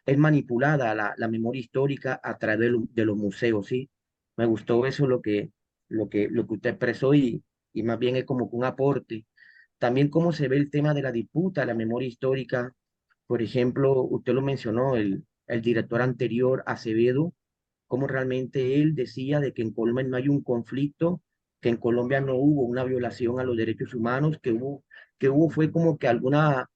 es manipulada la memoria histórica a través de los museos, ¿sí? Me gustó eso lo que usted expresó y más bien es como que un aporte. También cómo se ve el tema de la disputa, la memoria histórica. Por ejemplo, usted lo mencionó, el director anterior, Acevedo, cómo realmente él decía de que en Colombia no hay un conflicto, que en Colombia no hubo una violación a los derechos humanos, que hubo fue como que algunas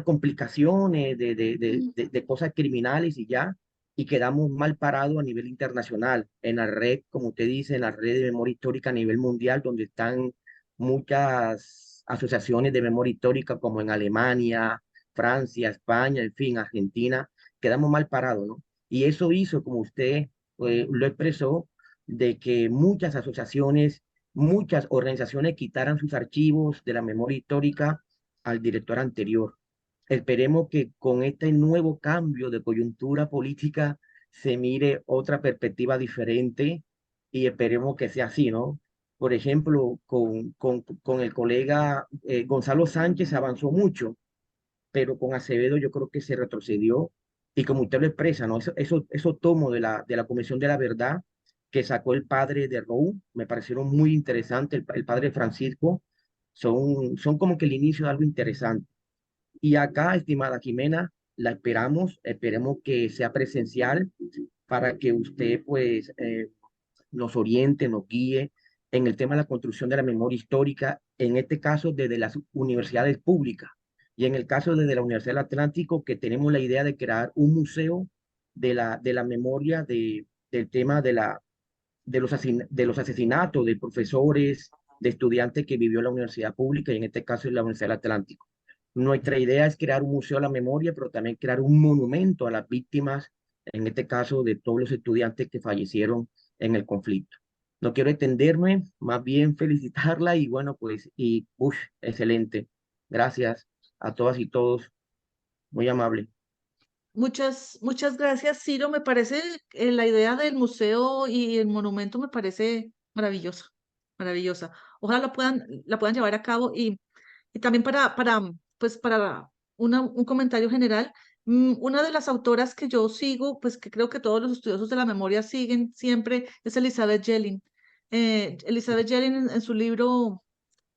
complicaciones de cosas criminales y ya, y quedamos mal parados a nivel internacional, en la red, como usted dice, en la red de memoria histórica a nivel mundial, donde están muchas asociaciones de memoria histórica, como en Alemania, Francia, España, en fin, Argentina, quedamos mal parados, ¿no? Y eso hizo, como usted lo expresó, de que muchas asociaciones, muchas organizaciones quitaran sus archivos de la memoria histórica al director anterior. Esperemos que con este nuevo cambio de coyuntura política se mire otra perspectiva diferente y esperemos que sea así, ¿no? Por ejemplo, con el colega Gonzalo Sánchez se avanzó mucho, pero con Acevedo yo creo que se retrocedió y como usted lo expresa, ¿no? Eso tomo de la Comisión de la Verdad que sacó el padre de Roux, me parecieron muy interesantes, el padre Francisco, son como que el inicio de algo interesante. Y acá, estimada Jimena, la esperamos, esperemos que sea presencial para que usted pues nos oriente, nos guíe en el tema de la construcción de la memoria histórica, en este caso desde las universidades públicas y en el caso desde la Universidad del Atlántico, que tenemos la idea de crear un museo de la memoria del tema de los asesinatos de profesores, de estudiantes que vivió la universidad pública y en este caso es la Universidad del Atlántico. Nuestra idea es crear un museo a la memoria, pero también crear un monumento a las víctimas, en este caso de todos los estudiantes que fallecieron en el conflicto. No quiero extenderme, más bien felicitarla y bueno, pues, excelente. Gracias a todas y todos, muy amable. Muchas gracias, Ciro. Me parece la idea del museo y el monumento me parece maravillosa, maravillosa. Ojalá la puedan llevar a cabo y también pues para un comentario general. Una de las autoras que yo sigo, pues que creo que todos los estudiosos de la memoria siguen siempre, es Elizabeth Jelin. Elizabeth Jelin en su libro,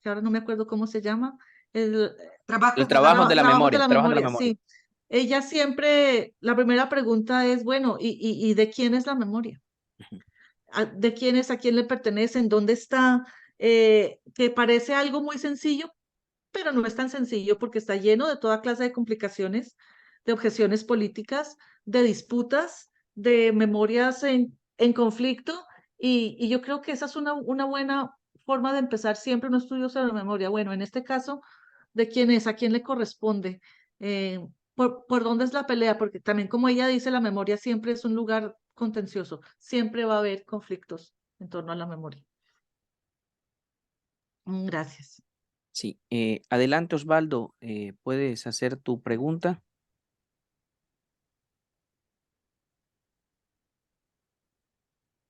que ahora no me acuerdo cómo se llama, el, El Trabajos de la trabajo de la memoria. Trabajos de memoria, la trabajo de la memoria, memoria. sí. Ella siempre, la primera pregunta es, bueno, ¿y de quién es la memoria? ¿De quién es? ¿A quién le pertenece? ¿En dónde está? Que parece algo muy sencillo, pero no es tan sencillo porque está lleno de toda clase de complicaciones, de objeciones políticas, de disputas, de memorias en conflicto, y yo creo que esa es una buena forma de empezar siempre un estudio sobre memoria. Bueno, en este caso, ¿de quién es? ¿A quién le corresponde? ¿Por dónde es la pelea? Porque también, como ella dice, la memoria siempre es un lugar contencioso, siempre va a haber conflictos en torno a la memoria. Gracias. Sí, adelante Osvaldo, ¿puedes hacer tu pregunta?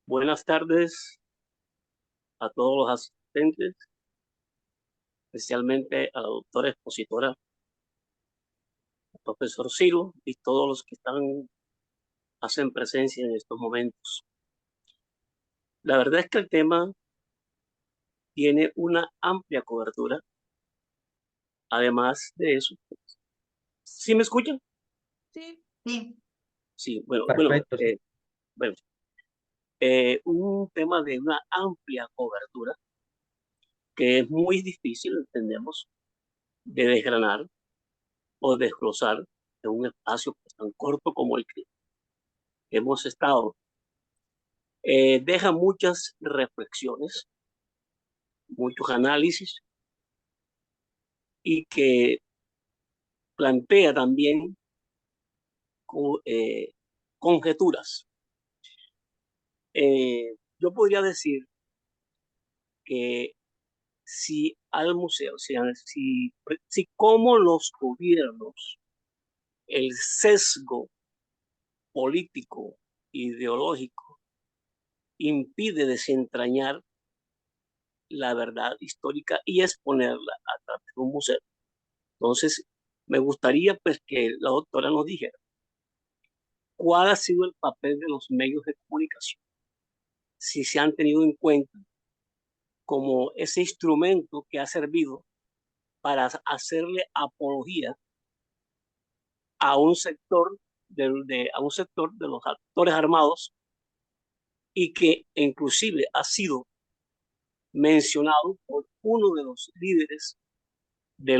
Buenas tardes a todos los asistentes, especialmente a la doctora expositora, al profesor Ciro y todos los que hacen presencia en estos momentos. La verdad es que el tema tiene una amplia cobertura. Además de eso, ¿sí me escuchan? Sí. Sí. Sí, bueno, Perfecto, sí. bueno, un tema de una amplia cobertura que es muy difícil, entendemos, de desgranar o desglosar en un espacio tan corto como el que hemos estado. Deja muchas reflexiones, muchos análisis y que plantea también conjeturas. Yo podría decir que si al museo, si como los gobiernos, el sesgo político, ideológico, impide desentrañar la verdad histórica y exponerla a través de un museo. Entonces, me gustaría pues que la doctora nos dijera cuál ha sido el papel de los medios de comunicación, si se han tenido en cuenta como ese instrumento que ha servido para hacerle apología a un sector a un sector de los actores armados y que inclusive ha sido mencionado por uno de los líderes de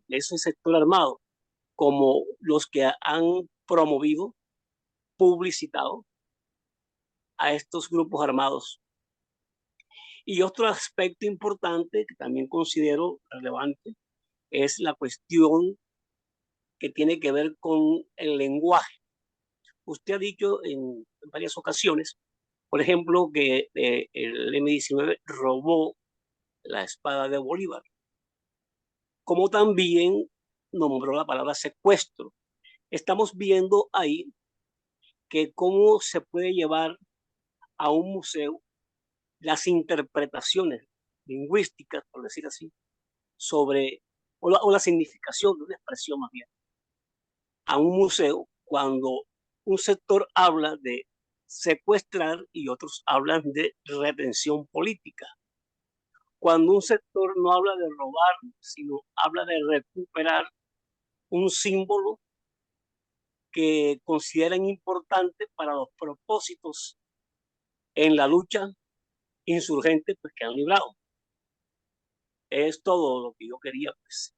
ese sector armado como los que han promovido, publicitado a estos grupos armados. Y otro aspecto importante que también considero relevante es la cuestión que tiene que ver con el lenguaje. Usted ha dicho en varias ocasiones, por ejemplo, que el M-19 robó la espada de Bolívar, como también nombró la palabra secuestro. Estamos viendo ahí que cómo se puede llevar a un museo las interpretaciones lingüísticas, por decir así, sobre, o la significación de una expresión más bien, a un museo cuando un sector habla de secuestrar y otros hablan de retención política. Cuando un sector no habla de robar, sino habla de recuperar un símbolo que consideran importante para los propósitos en la lucha insurgente pues, que han librado. Es todo lo que yo quería pues,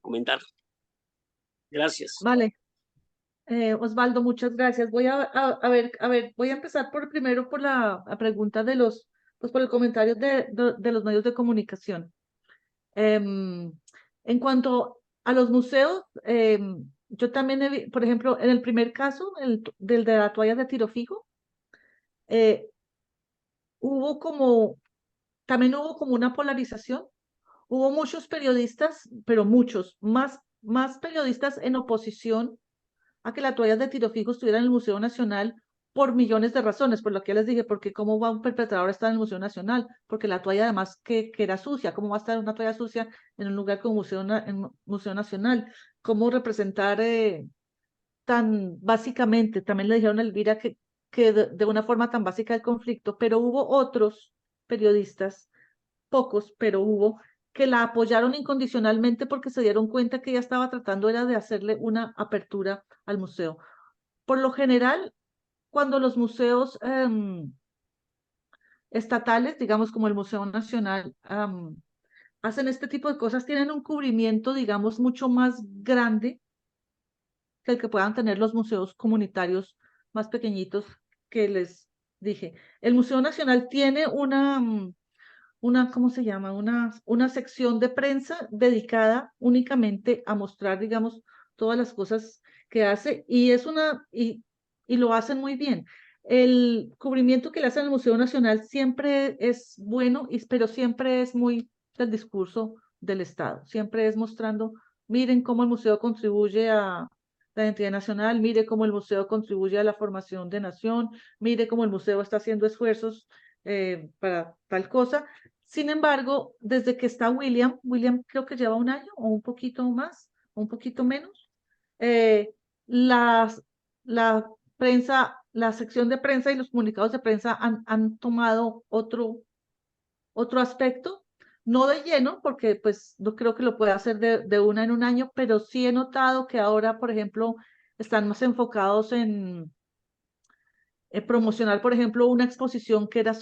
comentar. Gracias. Vale. Osvaldo, muchas gracias. Voy a ver, voy a empezar primero por la pregunta pues por el comentario de los medios de comunicación. En cuanto a los museos, yo también, por ejemplo, en el primer caso, del de la toalla de tiro fijo, también hubo como una polarización. Hubo muchos periodistas, pero muchos, más periodistas en oposición a que la toalla de tiro fijo estuviera en el Museo Nacional por millones de razones, por lo que les dije, porque cómo va un perpetrador a estar en el Museo Nacional, porque la toalla además que era sucia, cómo va a estar una toalla sucia en un lugar como Museo Nacional, cómo representar tan básicamente, también le dijeron a Elvira que de una forma tan básica el conflicto, pero hubo otros periodistas, pocos, pero hubo, que la apoyaron incondicionalmente porque se dieron cuenta que ella estaba tratando era de hacerle una apertura al museo. Por lo general, cuando los museos estatales, digamos como el Museo Nacional, hacen este tipo de cosas, tienen un cubrimiento, digamos, mucho más grande que el que puedan tener los museos comunitarios más pequeñitos que les dije. El Museo Nacional tiene ¿cómo se llama? Una sección de prensa dedicada únicamente a mostrar, digamos, todas las cosas que hace y lo hacen muy bien. El cubrimiento que le hacen al Museo Nacional siempre es bueno, pero siempre es muy del discurso del Estado. Siempre es mostrando, miren cómo el museo contribuye a la identidad nacional, mire cómo el museo contribuye a la formación de nación, mire cómo el museo está haciendo esfuerzos para tal cosa. Sin embargo, desde que está William creo que lleva un año o un poquito más, o un poquito menos, eh, la prensa, la sección de prensa y los comunicados de prensa han tomado otro aspecto, no de lleno, porque pues no creo que lo pueda hacer de una en un año, pero sí he notado que ahora, por ejemplo, están más enfocados en promocionar, por ejemplo, una exposición que era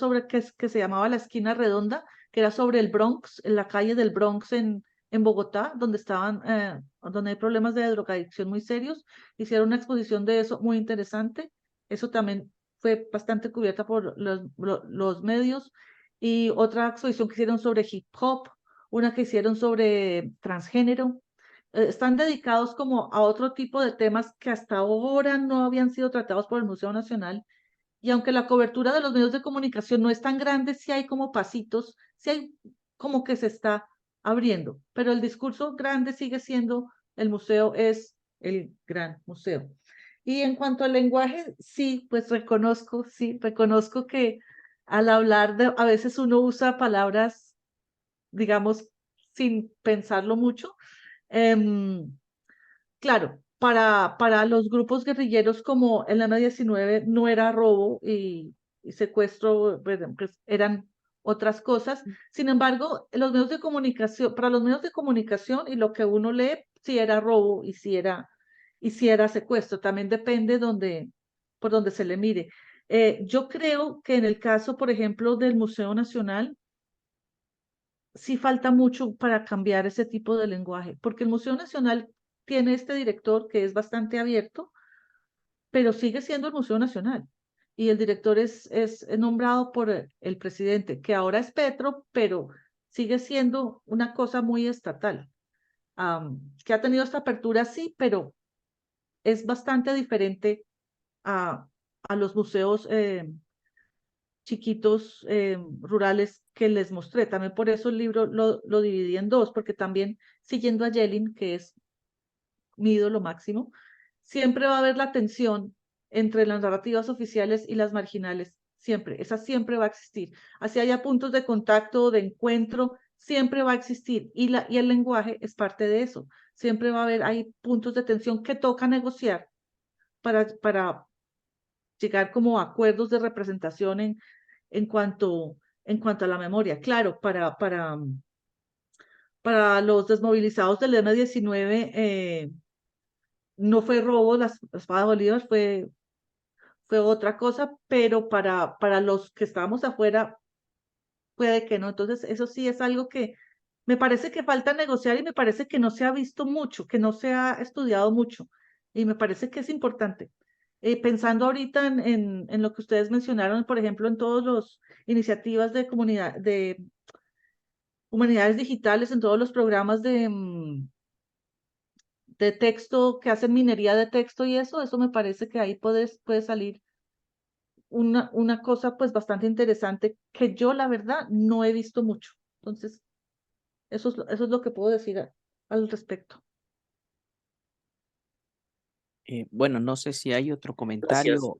que se llamaba La Esquina Redonda, que era sobre el Bronx, en la calle del Bronx en Bogotá, donde hay problemas de drogadicción muy serios. Hicieron una exposición de eso muy interesante. Eso también fue bastante cubierta por los medios. Y otra exposición que hicieron sobre hip hop, una que hicieron sobre transgénero. Están dedicados como a otro tipo de temas que hasta ahora no habían sido tratados por el Museo Nacional. Y aunque la cobertura de los medios de comunicación no es tan grande, sí hay como pasitos, sí hay como que se está abriendo, pero el discurso grande sigue siendo el museo es el gran museo. Y en cuanto al lenguaje, sí, pues reconozco que al hablar a veces uno usa palabras, digamos, sin pensarlo mucho. Claro, para los grupos guerrilleros como el M-19 no era robo y secuestro, pues, eran otras cosas. Sin embargo, para los medios de comunicación y lo que uno lee, sí era robo y sí era secuestro. También depende por donde se le mire. Yo creo que en el caso, por ejemplo, del Museo Nacional, sí falta mucho para cambiar ese tipo de lenguaje, porque el Museo Nacional tiene este director que es bastante abierto, pero sigue siendo el Museo Nacional. Y el director es nombrado por el presidente, que ahora es Petro, pero sigue siendo una cosa muy estatal, que ha tenido esta apertura, sí, pero es bastante diferente a los museos chiquitos, rurales que les mostré. También por eso el libro lo dividí en dos, porque también siguiendo a Yelin, que es mi ídolo máximo, siempre va a haber la tensión entre las narrativas oficiales y las marginales, siempre, esa siempre va a existir. Así haya puntos de contacto, de encuentro, siempre va a existir. Y el lenguaje es parte de eso. Siempre va a haber, hay puntos de tensión que toca negociar para llegar como a acuerdos de representación en cuanto a la memoria. Claro, para los desmovilizados del M-19, no fue robo, la espada de Bolívar fue otra cosa, pero para los que estábamos afuera, puede que no. Entonces, eso sí es algo que me parece que falta negociar y me parece que no se ha visto mucho, que no se ha estudiado mucho. Y me parece que es importante. Pensando ahorita en lo que ustedes mencionaron, por ejemplo, en todas las iniciativas de comunidad, de humanidades digitales, en todos los programas de texto que hacen minería de texto y eso me parece que ahí puede salir una cosa pues bastante interesante que yo la verdad no he visto mucho. Entonces, eso es lo que puedo decir al respecto. Bueno, no sé si hay otro Gracias. comentario.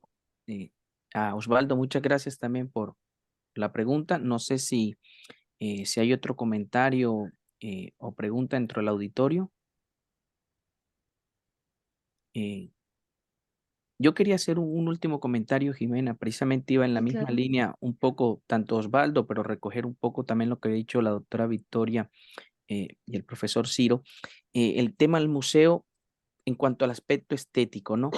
A Osvaldo, muchas gracias también por la pregunta. No sé si hay otro comentario o pregunta dentro del auditorio. Yo quería hacer un último comentario, Jimena. Precisamente iba en la Sí, misma claro. línea un poco, tanto Osvaldo, pero recoger un poco también lo que ha dicho la doctora Victoria y el profesor Ciro. El tema del museo en cuanto al aspecto estético, ¿no?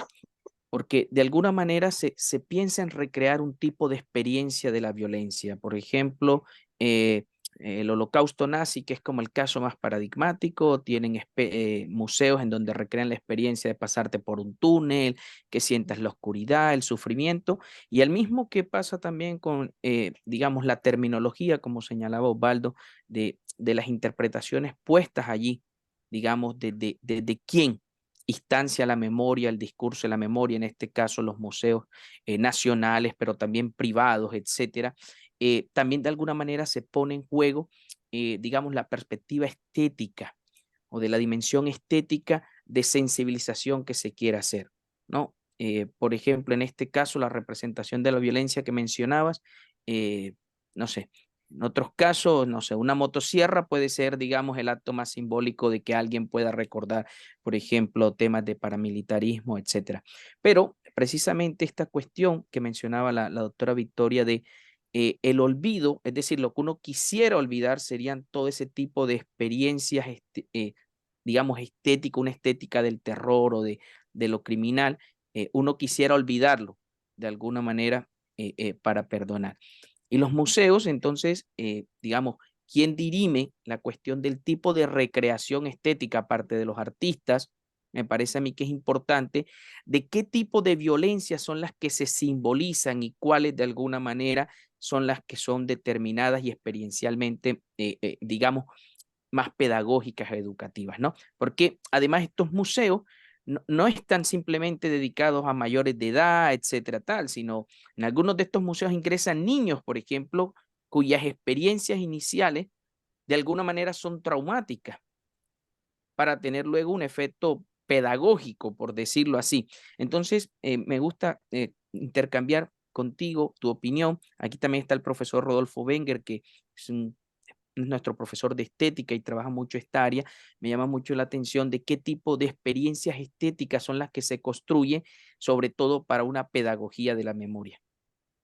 Porque de alguna manera se piensa en recrear un tipo de experiencia de la violencia. Por ejemplo, el holocausto nazi, que es como el caso más paradigmático, tienen museos en donde recrean la experiencia de pasarte por un túnel, que sientas la oscuridad, el sufrimiento, y el mismo que pasa también con, digamos, la terminología, como señalaba Osvaldo, de las interpretaciones puestas allí, digamos, de quién instancia la memoria, el discurso de la memoria, en este caso los museos nacionales, pero también privados, etcétera. También de alguna manera se pone en juego, digamos, la perspectiva estética o de la dimensión estética de sensibilización que se quiera hacer, ¿no? Por ejemplo, en este caso, la representación de la violencia que mencionabas, no sé, en otros casos, no sé, una motosierra puede ser, digamos, el acto más simbólico de que alguien pueda recordar, por ejemplo, temas de paramilitarismo, etcétera. Pero precisamente esta cuestión que mencionaba la doctora Victoria de el olvido, es decir, lo que uno quisiera olvidar serían todo ese tipo de experiencias, digamos, estética, una estética del terror o de lo criminal, uno quisiera olvidarlo de alguna manera para perdonar. Y los museos, entonces, digamos, ¿quién dirime la cuestión del tipo de recreación estética, aparte de los artistas? Me parece a mí que es importante de qué tipo de violencia son las que se simbolizan y cuáles de alguna manera son las que son determinadas y experiencialmente, digamos, más pedagógicas, educativas, ¿no? Porque además estos museos no están simplemente dedicados a mayores de edad, etcétera, tal, sino en algunos de estos museos ingresan niños, por ejemplo, cuyas experiencias iniciales de alguna manera son traumáticas para tener luego un efecto pedagógico, por decirlo así. Entonces, me gusta intercambiar contigo tu opinión. Aquí también está el profesor Rodolfo Wenger, que es nuestro profesor de estética y trabaja mucho esta área. Me llama mucho la atención de qué tipo de experiencias estéticas son las que se construyen, sobre todo para una pedagogía de la memoria.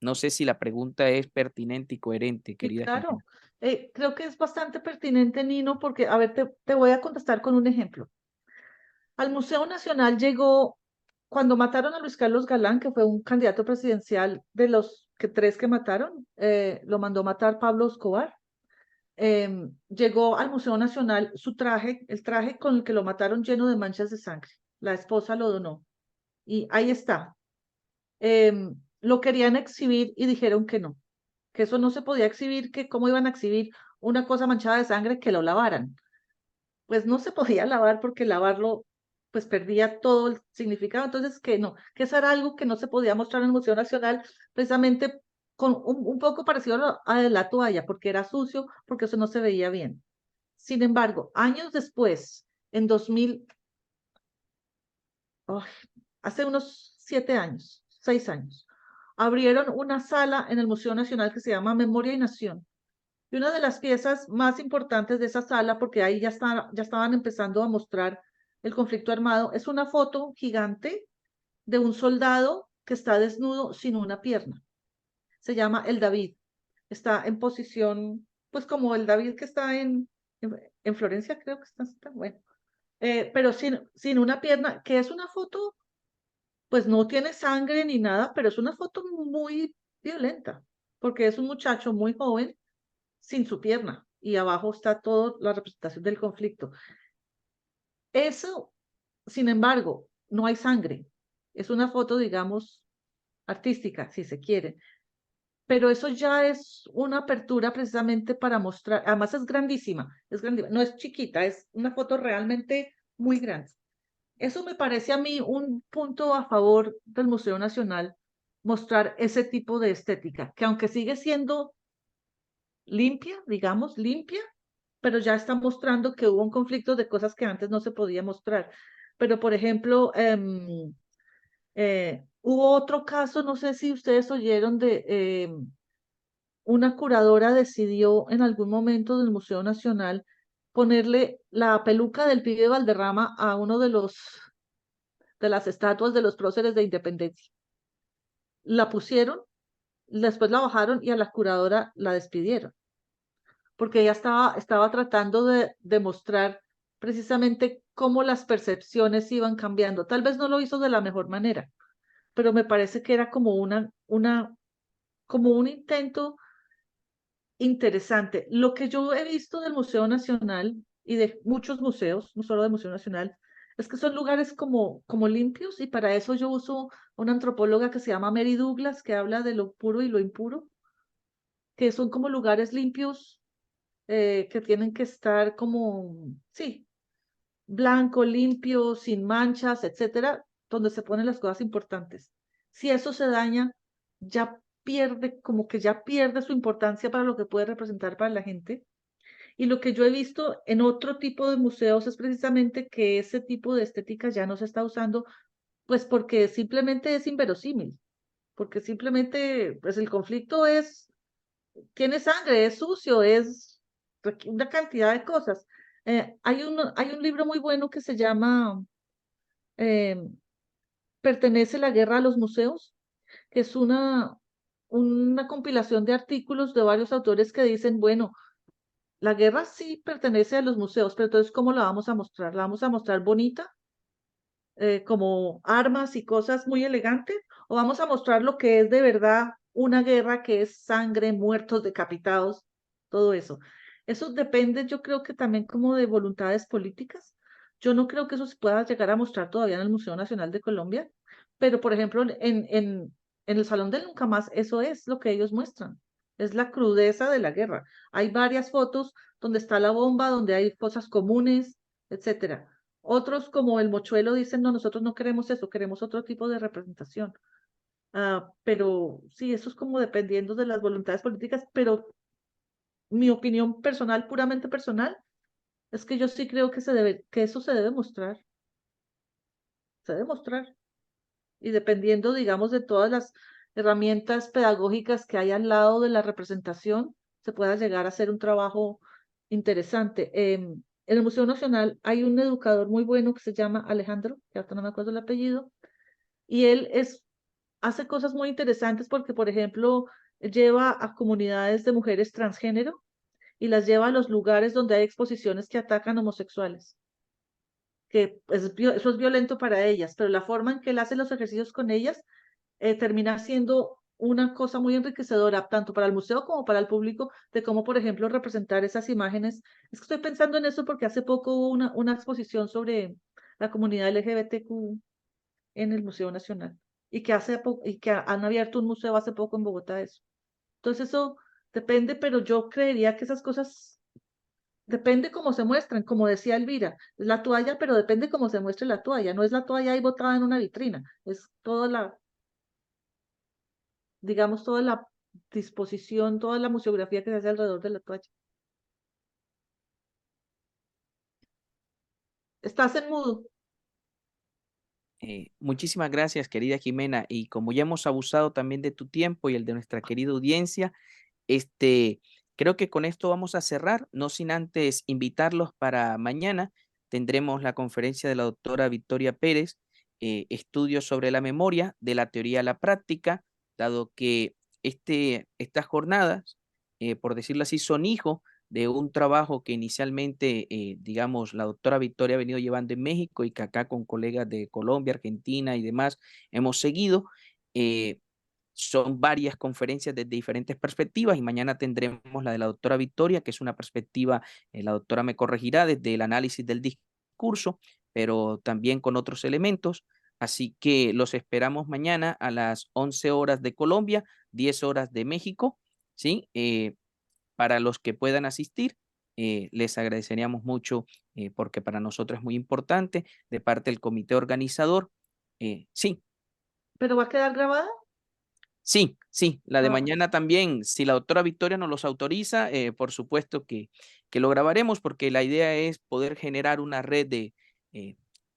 No sé si la pregunta es pertinente y coherente, Sí, querida Jimena. claro. Creo que es bastante pertinente, Nino, porque, a ver, te voy a contestar con un ejemplo. Al Museo Nacional llegó cuando mataron a Luis Carlos Galán, que fue un candidato presidencial de los tres que mataron, lo mandó matar Pablo Escobar. Llegó al Museo Nacional su traje, el traje con el que lo mataron lleno de manchas de sangre. La esposa lo donó. Y ahí está. Lo querían exhibir y dijeron que eso no se podía exhibir, que cómo iban a exhibir una cosa manchada de sangre, que lo lavaran. Pues no se podía lavar porque lavarlo pues perdía todo el significado, entonces que no, que eso era algo que no se podía mostrar en el Museo Nacional, precisamente con un poco parecido a la toalla, porque era sucio, porque eso no se veía bien. Sin embargo, años después, en 2000, hace unos 7 años, 6 años, abrieron una sala en el Museo Nacional que se llama Memoria y Nación. Y una de las piezas más importantes de esa sala, porque ahí ya estaban empezando a mostrar el conflicto armado, es una foto gigante de un soldado que está desnudo sin una pierna. Se llama el David. Está en posición, pues como el David que está en Florencia, creo que está bueno. Pero sin una pierna, que es una foto, pues no tiene sangre ni nada, pero es una foto muy violenta, porque es un muchacho muy joven sin su pierna y abajo está toda la representación del conflicto. Eso, sin embargo, no hay sangre. Es una foto, digamos, artística, si se quiere. Pero eso ya es una apertura precisamente para mostrar, además es grandísima, no es chiquita, es una foto realmente muy grande. Eso me parece a mí un punto a favor del Museo Nacional, mostrar ese tipo de estética, que aunque sigue siendo limpia, digamos, limpia, pero ya está mostrando que hubo un conflicto de cosas que antes no se podía mostrar. Pero, por ejemplo, hubo otro caso, no sé si ustedes oyeron de una curadora decidió en algún momento del Museo Nacional ponerle la peluca del pibe Valderrama a uno de las estatuas de los próceres de independencia. La pusieron, después la bajaron y a la curadora la despidieron, porque ella estaba tratando de demostrar precisamente cómo las percepciones iban cambiando. Tal vez no lo hizo de la mejor manera, pero me parece que era como como un intento interesante. Lo que yo he visto del Museo Nacional y de muchos museos, no solo del Museo Nacional, es que son lugares como limpios, y para eso yo uso una antropóloga que se llama Mary Douglas, que habla de lo puro y lo impuro, que son como lugares limpios, que tienen que estar como, sí, blanco, limpio, sin manchas, etcétera, donde se ponen las cosas importantes. Si eso se daña, ya pierde, como que ya pierde su importancia para lo que puede representar para la gente. Y lo que yo he visto en otro tipo de museos es precisamente que ese tipo de estética ya no se está usando, pues porque simplemente es inverosímil, porque simplemente, pues el conflicto tiene sangre, es sucio, es una cantidad de cosas. Hay un libro muy bueno que se llama eh, Pertenece la guerra a los museos, que es una compilación de artículos de varios autores que dicen, bueno, la guerra sí pertenece a los museos, pero entonces, ¿cómo la vamos a mostrar? ¿La vamos a mostrar bonita, como armas y cosas muy elegantes? ¿O vamos a mostrar lo que es de verdad una guerra, que es sangre, muertos, decapitados, todo eso? Eso depende, yo creo que también como de voluntades políticas. Yo no creo que eso se pueda llegar a mostrar todavía en el Museo Nacional de Colombia, pero por ejemplo, en el Salón del Nunca Más, eso es lo que ellos muestran, es la crudeza de la guerra. Hay varias fotos donde está la bomba, donde hay cosas comunes, etcétera. Otros, como el Mochuelo, dicen, no, nosotros no queremos eso, queremos otro tipo de representación. Pero sí, eso es como dependiendo de las voluntades políticas, pero mi opinión personal, puramente personal, es que yo sí creo que eso se debe mostrar, se debe mostrar. Y dependiendo, digamos, de todas las herramientas pedagógicas que hay al lado de la representación, se pueda llegar a hacer un trabajo interesante. En el Museo Nacional hay un educador muy bueno que se llama Alejandro, que ahora no me acuerdo el apellido, y él hace cosas muy interesantes porque, por ejemplo, lleva a comunidades de mujeres transgénero y las lleva a los lugares donde hay exposiciones que atacan homosexuales, que eso es violento para ellas, pero la forma en que él hace los ejercicios con ellas termina siendo una cosa muy enriquecedora, tanto para el museo como para el público, de cómo, por ejemplo, representar esas imágenes. Es que estoy pensando en eso porque hace poco hubo una exposición sobre la comunidad LGBTQ en el Museo Nacional y que han abierto un museo hace poco en Bogotá de eso. Entonces eso depende, pero yo creería que esas cosas depende cómo se muestran, como decía Elvira, es la toalla, pero depende cómo se muestre la toalla, no es la toalla ahí botada en una vitrina, es toda la, digamos, toda la disposición, toda la museografía que se hace alrededor de la toalla. Estás en mudo. Muchísimas gracias, querida Jimena. Y como ya hemos abusado también de tu tiempo y el de nuestra querida audiencia, creo que con esto vamos a cerrar, no sin antes invitarlos para mañana. Tendremos la conferencia de la doctora Victoria Pérez, estudios sobre la memoria, de la teoría a la práctica, dado que estas jornadas, por decirlo así, son hijos de un trabajo que inicialmente, digamos, la doctora Victoria ha venido llevando en México y que acá con colegas de Colombia, Argentina y demás hemos seguido. Son varias conferencias desde diferentes perspectivas y mañana tendremos la de la doctora Victoria, que es una perspectiva, la doctora me corregirá, desde el análisis del discurso, pero también con otros elementos. Así que los esperamos mañana a las 11 horas de Colombia, 10 horas de México, ¿sí? Para los que puedan asistir, les agradeceríamos mucho porque para nosotros es muy importante de parte del comité organizador. Sí, ¿Pero va a quedar grabada? sí, sí, la de Ah, mañana también, si la doctora Victoria nos los autoriza, por supuesto que lo grabaremos porque la idea es poder generar una red de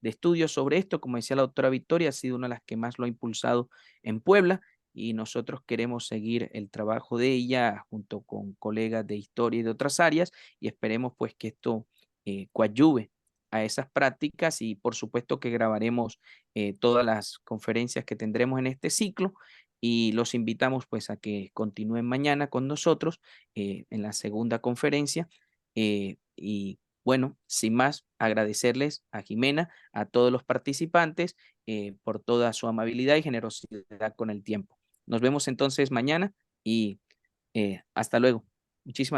estudios sobre esto. Como decía la doctora Victoria, ha sido una de las que más lo ha impulsado en Puebla y nosotros queremos seguir el trabajo de ella junto con colegas de historia y de otras áreas y esperemos pues que esto coadyuve a esas prácticas y por supuesto que grabaremos todas las conferencias que tendremos en este ciclo y los invitamos pues a que continúen mañana con nosotros en la segunda conferencia. Y bueno, sin más, agradecerles a Jimena, a todos los participantes por toda su amabilidad y generosidad con el tiempo. Nos vemos entonces mañana y hasta luego. Muchísimas